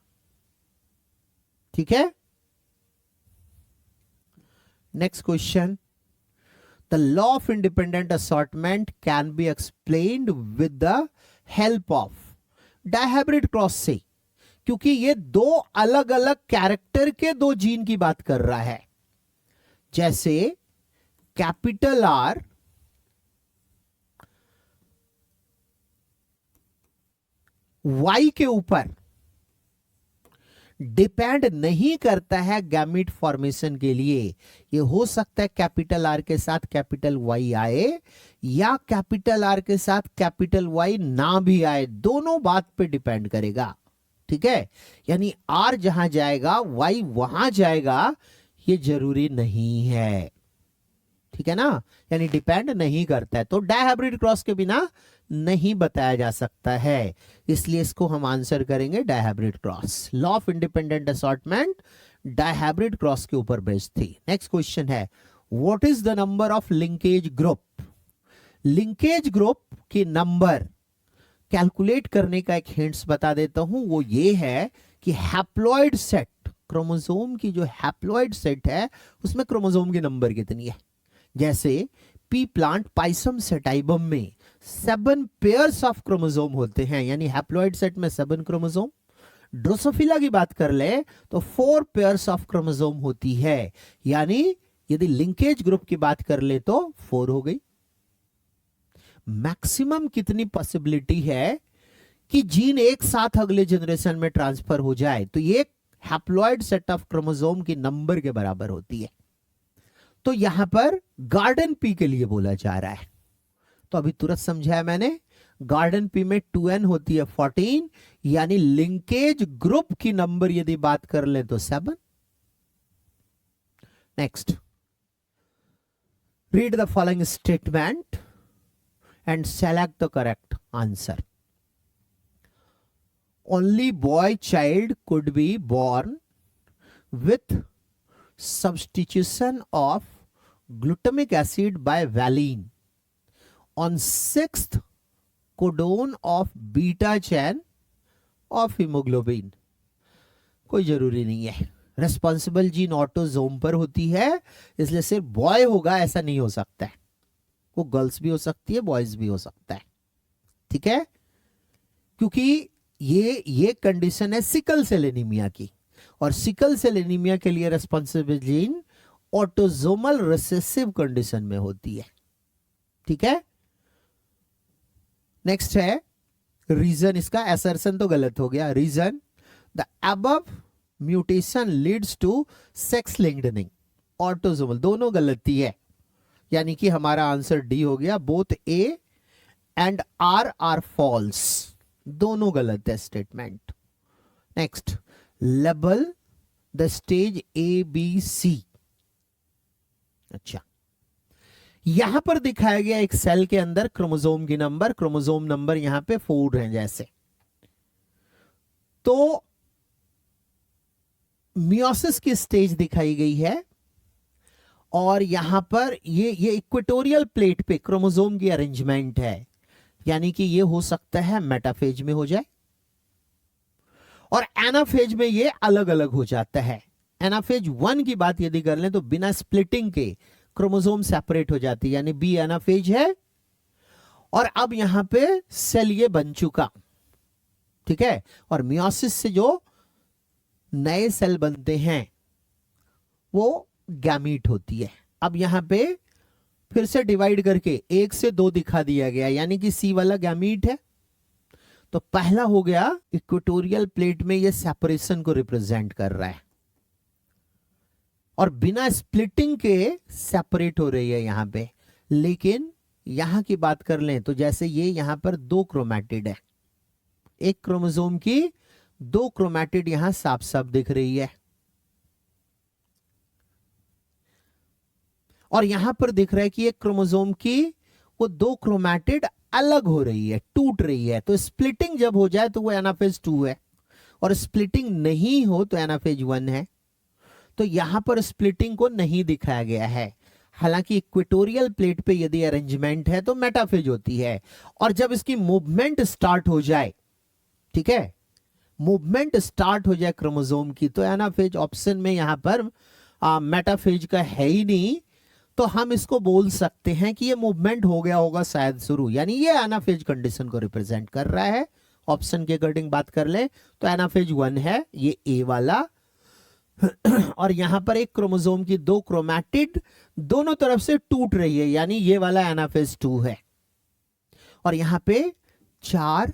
ठीक है, next question, the law of independent assortment can be explained with the help of dihybrid cross से, क्योंकि ये दो अलग अलग कैरेक्टर के दो जीन की बात कर रहा है। जैसे कैपिटल आर वाई के ऊपर डिपेंड नहीं करता है गैमीट फॉर्मेशन के लिए। ये हो सकता है कैपिटल आर के साथ कैपिटल वाई आए या कैपिटल आर के साथ कैपिटल वाई ना भी आए, दोनों बात पे डिपेंड करेगा। ठीक है, यानी आर जहां जाएगा वाई वहां जाएगा, ये जरूरी नहीं है। ठीक है ना, यानी डिपेंड नहीं करता है, तो डायहाइब्रिड क्रॉस के बिना नहीं बताया जा सकता है, इसलिए इसको हम आंसर करेंगे dihybrid cross. Law of independent assortment dihybrid cross के ऊपर बेस्ड थी। नेक्स्ट क्वेश्चन है, what is the number of linkage group. Linkage group के नंबर कैलकुलेट करने का एक हिंट्स बता देता हूं, वो ये है कि हैप्लॉइड सेट, क्रोमोसोम की जो हैप्लॉइड सेट है उसमें क्रोमोसोम के नंबर कितनी है। जैसे पी प्लांट पाइसम सेटाइबम में 7 पेयर्स ऑफ क्रोमोसोम होते हैं, यानी हैप्लॉइड सेट में 7 क्रोमोसोम। ड्रोसोफिला की बात कर ले तो 4 पेयर्स ऑफ क्रोमोसोम होती है, यानी यदि लिंकेज ग्रुप की बात कर ले तो 4 हो गई। मैक्सिमम कितनी पॉसिबिलिटी है कि जीन एक साथ अगले जनरेशन में ट्रांसफर हो जाए, तो ये हैप्लॉइड सेट ऑफ क्रोमोसोम के नंबर के बराबर होती है। तो यहां पर गार्डन पी के लिए बोला जा रहा है, तो अभी तुरंत समझाया मैंने, गार्डन पी में 2n होती है 14, यानी लिंकेज ग्रुप की नंबर यदि बात कर ले तो 7। Next, read the following statement and select the correct answer. Only boy child could be born with substitution of glutamic acid by valine on 6th codon of beta chain of hemoglobin. कोई जरूरी नहीं है, responsible gene autosome पर होती है, इसलिए सिर्फ boy होगा ऐसा नहीं हो सकता है, वो गर्ल्स भी हो सकती है बॉयज भी हो सकता है। ठीक है, क्योंकि ये कंडीशन है सिकल सेल एनीमिया की, और सिकल सेल एनीमिया के लिए responsible gene autosomal recessive condition में होती है। ठीक है, नेक्स्ट है रीजन, इसका असर्शन तो गलत हो गया। Reason, the above mutation leads to sex लिंक्डनिंग, ऑटोजोमल दोनों गलती है, यानी कि हमारा आंसर डी हो गया। Both A and R false, दोनों गलत है statement. Next, label the stage A B C. अच्छा, यहां पर दिखाया गया एक सेल के अंदर क्रोमोसोम की नंबर, क्रोमोसोम नंबर यहां पे 4 है जैसे, तो मियोसिस की स्टेज दिखाई गई है और यहां पर ये इक्वेटोरियल प्लेट पे क्रोमोसोम की अरेंजमेंट है, यानी कि ये हो सकता है मेटाफेज में हो जाए और एनाफेज में ये अलग अलग हो जाता है। एनाफेज 1 की बात यदि कर लें तो बिना स्प्लिटिंग के क्रोमोसोम सेपरेट हो जाती है, यानी बी एनाफेज है और अब यहां पे सेल ये बन चुका, ठीक है। और मियोसिस से जो नए सेल बनते हैं वो गैमीट होती है। अब यहां पे फिर से डिवाइड करके 1 से 2 दिखा दिया गया, यानी कि सी वाला गैमीट है। तो पहला हो गया इक्वेटोरियल प्लेट में ये सेपरेशन को रिप्रेजेंट कर रहा है और बिना स्प्लिटिंग के सेपरेट हो रही है यहां पे। लेकिन यहां की बात कर लें तो जैसे ये यहां पर 2 क्रोमैटिड है, एक क्रोमोसोम की 2 क्रोमैटिड यहां साफ साफ दिख रही है और यहां पर दिख रहा है कि एक क्रोमोसोम की वो 2 क्रोमैटिड अलग हो रही है, टूट रही है। तो स्प्लिटिंग जब हो जाए तो वो एनाफेज 2 है और स्प्लिटिंग नहीं हो तो एनाफेज 1 है। तो यहां पर स्प्लिटिंग को नहीं दिखाया गया है, हालांकि इक्वेटोरियल प्लेट पे यदि अरेंजमेंट है तो मेटाफेज होती है। और जब इसकी मूवमेंट स्टार्ट हो जाए, ठीक है, मूवमेंट स्टार्ट हो जाए क्रोमोसोम की, तो एनाफेज ऑप्शन में यहां पर मेटाफेज का है ही नहीं, तो हम इसको बोल सकते हैं कि ये मूवमेंट हो गया होगा शायद शुरू, यानी ये एनाफेज कंडीशन को रिप्रेजेंट कर रहा है। ऑप्शन के अकॉर्डिंग बात कर ले तो एनाफेज 1 है ये ए वाला और यहां पर एक क्रोमोसोम की 2 क्रोमैटिड दोनों तरफ से टूट रही है, यानी ये वाला एनाफेज 2 है और यहां पे 4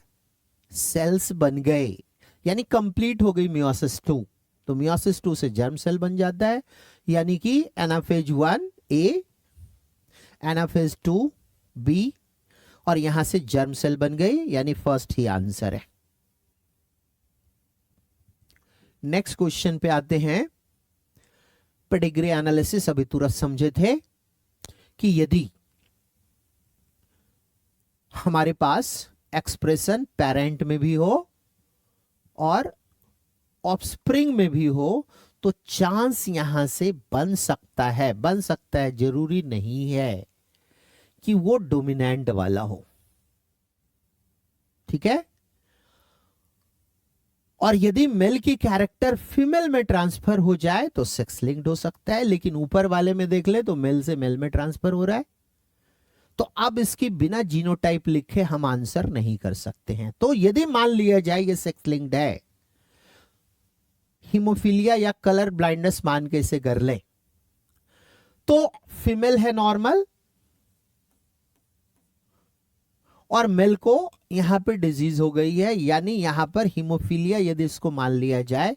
सेल्स बन गए, यानी कंप्लीट हो गई मियोसिस 2। तो मियोसिस 2 से जर्म सेल बन जाता है, यानी कि एनाफेज 1 ए, एनाफेज 2 बी और यहां से जर्म सेल बन गई, यानी फर्स्ट ही आंसर है। नेक्स्ट क्वेश्चन पे आते हैं। पेडिग्री एनालिसिस अभी तुरंत समझे थे कि यदि हमारे पास एक्सप्रेशन पेरेंट में भी हो और ऑफस्प्रिंग में भी हो तो चांस यहां से बन सकता है, जरूरी नहीं है कि वो डोमिनेंट वाला हो, ठीक है। और यदि मेल की कैरेक्टर फीमेल में ट्रांसफर हो जाए तो सेक्स लिंक्ड हो सकता है, लेकिन ऊपर वाले में देख ले तो मेल से मेल में ट्रांसफर हो रहा है, तो अब इसकी बिना जीनोटाइप लिखे हम आंसर नहीं कर सकते हैं। तो यदि मान लिया जाए ये सेक्स लिंक्ड है, हीमोफीलिया या कलर ब्लाइंडनेस मान के इसे कर ले, तो फीमेल है नॉर्मल और मेल को यहां पे डिजीज हो गई है, यानी यहां पर हीमोफीलिया यदि इसको मान लिया जाए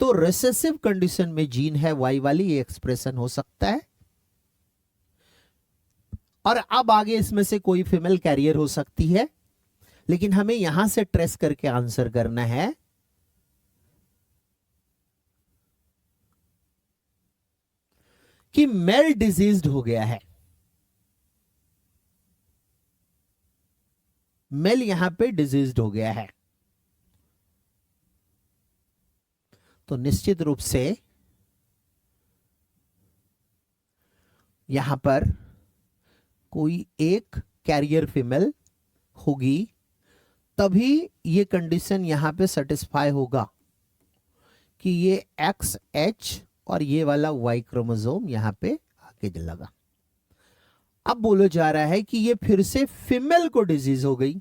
तो रिसेसिव कंडीशन में जीन है वाई वाली, ये एक्सप्रेशन हो सकता है। और अब आगे इसमें से कोई फीमेल कैरियर हो सकती है, लेकिन हमें यहां से ट्रेस करके आंसर करना है कि मेल डिजीज्ड हो गया है, मेल यहां पे डिजीज्ड हो गया है। तो निश्चित रूप से यहां पर कोई एक कैरियर फीमेल होगी, तभी ये कंडीशन यहां पे सेटिस्फाई होगा कि ये एक्स एच और ये वाला वाई क्रोमोसोम यहां पे आके लगा। अब बोला जा रहा है कि ये फिर से फीमेल को डिजीज हो गई,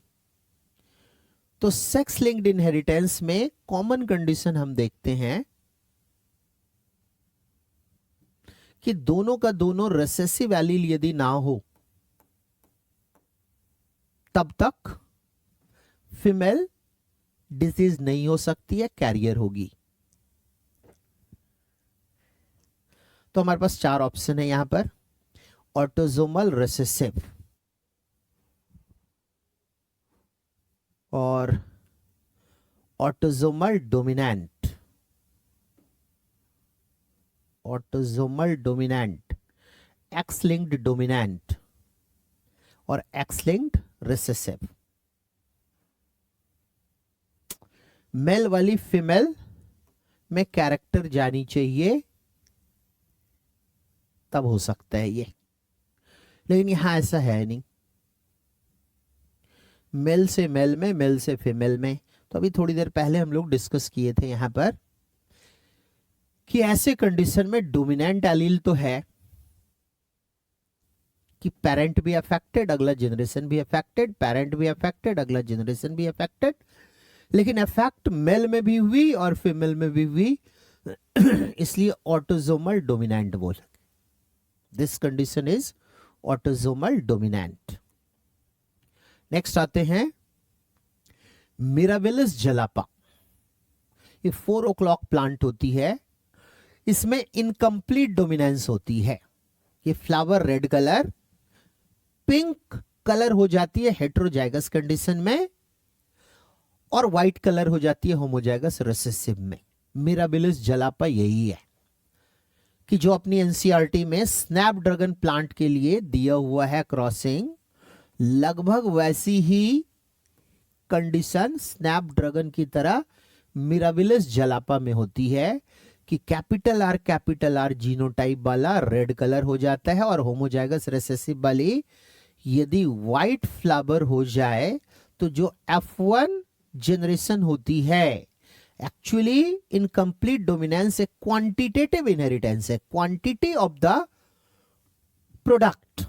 तो सेक्स लिंक्ड इनहेरिटेंस में कॉमन कंडीशन हम देखते हैं कि दोनों का दोनों रिसेसिव एलील यदि ना हो तब तक फीमेल डिजीज नहीं हो सकती है, कैरियर होगी। तो हमारे पास 4 ऑप्शन है यहां पर, ऑटोसोमल रिसेसिव और autosomal dominant x linked dominant और एक्स लिंक्ड रिसेसिव। मेल वाली फीमेल में कैरेक्टर जानी चाहिए, तब हो सकता है ये, लेकिन यहां ऐसा है नहीं। मेल से मेल में, मेल से फीमेल में। तो अभी थोड़ी देर पहले हम लोग डिस्कस किए थे यहां पर कि ऐसे कंडीशन में डोमिनेंट एलील तो है कि पेरेंट भी अफेक्टेड, अगला जनरेशन भी अफेक्टेड, पेरेंट भी अफेक्टेड, अगला जनरेशन भी अफेक्टेड, लेकिन इफेक्ट मेल में भी हुई और फीमेल में भी हुई, इसलिए ऑटोसोमल डोमिनेंट बोला। This condition is autosomal dominant. Next आते हैं मिराबिलिस जलापा। ये 4 o'clock प्लांट होती है, इसमें इनकम्प्लीट डोमिनेंस होती है। ये flower red colour, pink colour हो जाती है हेटेरोजाइगस कंडीशन में, और व्हाइट कलर हो जाती है होमोजाइगस रिसेसिव में। मिराबिलिस जलापा यही है कि जो अपनी एनसीईआरटी में स्नैपड्रैगन प्लांट के लिए दिया हुआ है क्रॉसिंग, लगभग वैसी ही कंडीशन स्नैपड्रैगन की तरह मिराबिलिस जलापा में होती है कि कैपिटल आर जीनोटाइप वाला रेड कलर हो जाता है, और होमोजाइगस रिसेसिव वाली यदि व्हाइट फ्लावर हो जाए तो जो F1 जनरेशन होती है, एक्चुअली इनकम्प्लीट डोमिनेंस एक क्वांटिटेटिव इनहेरिटेंस है, क्वांटिटी ऑफ द प्रोडक्ट।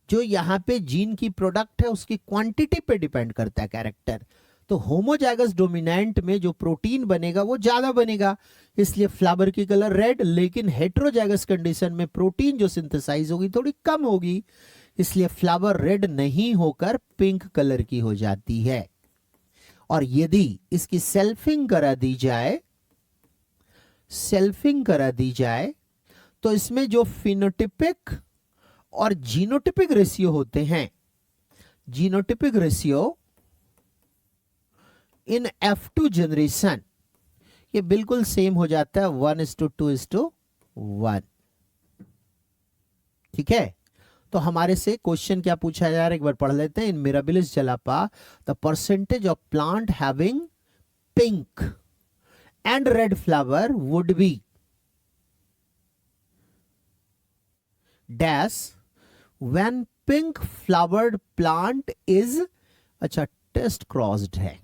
जो यहां पे जीन की प्रोडक्ट है उसकी क्वांटिटी पे डिपेंड करता है कैरेक्टर। तो होमोजाइगस डोमिनेंट में जो प्रोटीन बनेगा वो ज्यादा बनेगा, इसलिए फ्लावर की कलर रेड, लेकिन हेटेरोजाइगस कंडीशन में प्रोटीन जो सिंथेसाइज होगी थोड़ी कम होगी, इसलिए फ्लावर रेड नहीं होकर पिंक कलर की हो जाती है। और यदि इसकी सेल्फिंग करा दी जाए तो इसमें जो फिनोटिपिक और जीनोटिपिक रेशियो होते हैं, genotypic ratio in F2 generation ये बिल्कुल सेम हो जाता है 1:2:1। ठीक है, तो हमारे से क्वेश्चन क्या पूछा जा रहा है एक बार पढ़ लेते हैं। In Mirabilis jalapa the percentage of plant having pink and red flower would be dash when pink flowered plant is, अच्छा टेस्ट क्रॉस्ड है,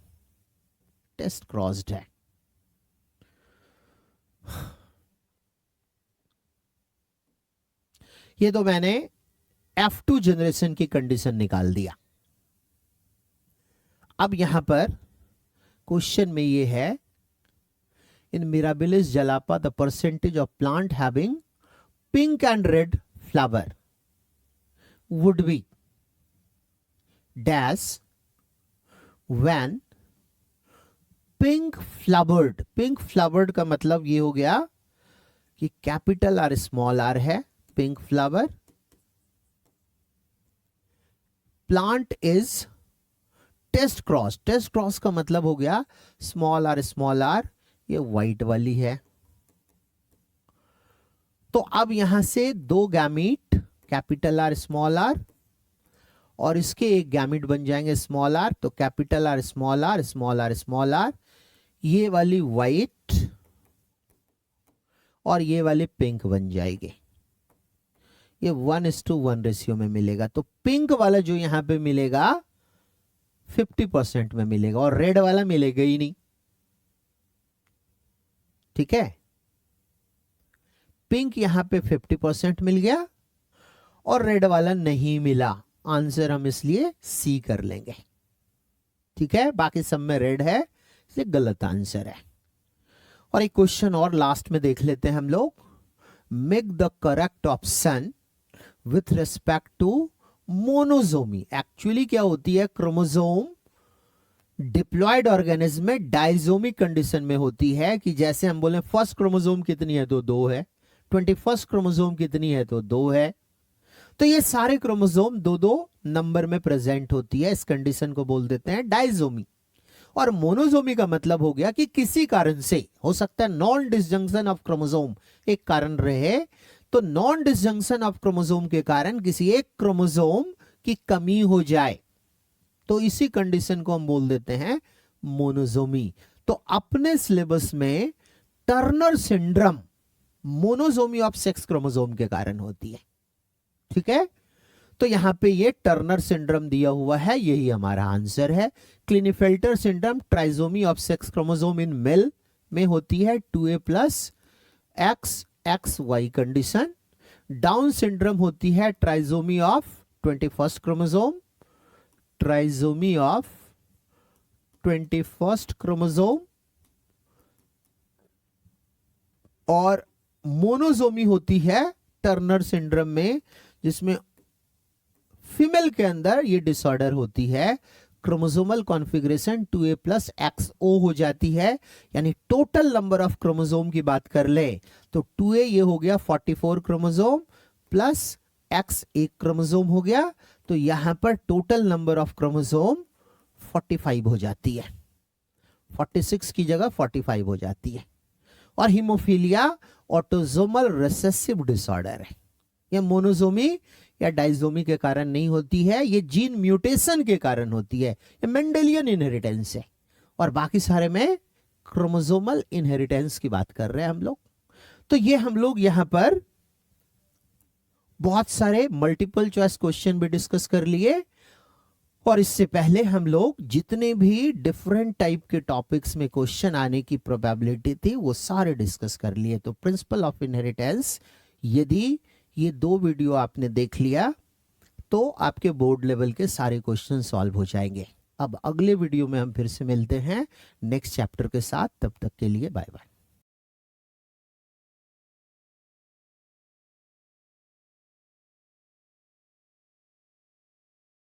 टेस्ट क्रॉस्ड है। ये तो मैंने F2 जनरेशन की कंडीशन निकाल दिया। अब यहां पर क्वेश्चन में ये है, in Mirabilis jalapa the percentage of plant having pink and red flower would be dash when pink flowered का मतलब ये हो गया कि कैपिटल आर स्मॉल आर है pink flower, plant is test cross का मतलब हो गया स्मॉल आर, ये व्हाइट वाली है। तो अब यहां से 2 गैमीट कैपिटल आर, और इसके एक गैमीट बन जाएंगे स्मॉल आर, तो कैपिटल आर, ये वाली व्हाइट और ये वाली पिंक बन जाएगी। ये 1:1 रेशियो में मिलेगा। तो पिंक वाला जो यहां पे मिलेगा 50% में मिलेगा, और रेड वाला मिलेगा ही नहीं। ठीक है, पिंक यहां पे 50% मिल गया और रेड वाला नहीं मिला। आंसर हम इसलिए सी कर लेंगे। ठीक है, बाकी सब में रेड है, इसलिए गलत आंसर है। और एक क्वेश्चन और लास्ट में देख लेते हैं हम लोग। Make the correct option with respect to monosomy. Actually क्या होती है, क्रोमोसोम डिप्लॉयड ऑर्गेनिज्म में डायजोमिक कंडीशन में होती है कि जैसे हम बोले फर्स्ट क्रोमोसोम कितनी है तो 2 है, 21st क्रोमोसोम कितनी है तो 2 है। तो ये सारे क्रोमोसोम 2-2 नंबर में प्रेजेंट होती है, इस कंडीशन को बोल देते हैं डायजोमी। और मोनोजोमी का मतलब हो गया कि किसी कारण से, हो सकता है नॉन डिसजंक्शन ऑफ क्रोमोसोम एक कारण रहे, तो नॉन डिसजंक्शन ऑफ क्रोमोसोम के कारण किसी एक क्रोमोसोम की कमी हो जाए तो इसी कंडीशन को हम बोल देते हैं मोनोजोमी। तो अपने सिलेबस में Turner syndrome monosomy of sex chromosome के कारण होती है। ठीक है, तो यहां पे ये टर्नर सिंड्रोम दिया हुआ है, यही हमारा आंसर है। Klinefelter syndrome trisomy of sex chromosome in male में होती है 2a plus XXY condition. Down syndrome होती है trisomy of 21st chromosome, trisomy of 21st chromosome. और मोनोजोमी होती है टर्नर सिंड्रोम में, जिसमें फीमेल के अंदर ये डिसऑर्डर होती है, chromosomal configuration 2a plus XO हो जाती है। यानी टोटल नंबर ऑफ क्रोमोसोम की बात कर ले तो 2a ये हो गया 44 क्रोमोसोम प्लस X एक क्रोमोसोम हो गया, तो यहां पर टोटल नंबर ऑफ क्रोमोसोम 45 हो जाती है, 46 की जगह 45 हो जाती है। और हीमोफीलिया ऑटोसोमल रिसेसिव डिसऑर्डर है, यह मोनोजोमी या डाइजोमी के कारण नहीं होती है, ये जीन म्यूटेशन के कारण होती है, ये मेंडेलियन इनहेरिटेंस है। और बाकी सारे में क्रोमोसोमल इनहेरिटेंस की बात कर रहे हैं हम लोग। तो ये हम लोग यहां पर बहुत सारे मल्टीपल चॉइस क्वेश्चन भी डिस्कस कर लिए, और इससे पहले हम लोग जितने भी डिफरेंट टाइप के टॉपिक्स में क्वेश्चन आने की प्रोबेबिलिटी थी वो सारे डिस्कस कर लिए। तो प्रिंसिपल ऑफ इनहेरिटेंस, यदि ये 2 वीडियो आपने देख लिया तो आपके बोर्ड लेवल के सारे क्वेश्चन सॉल्व हो जाएंगे। अब अगले वीडियो में हम फिर से मिलते हैं नेक्स्ट चैप्टर के साथ, तब तक के लिए बाय बाय।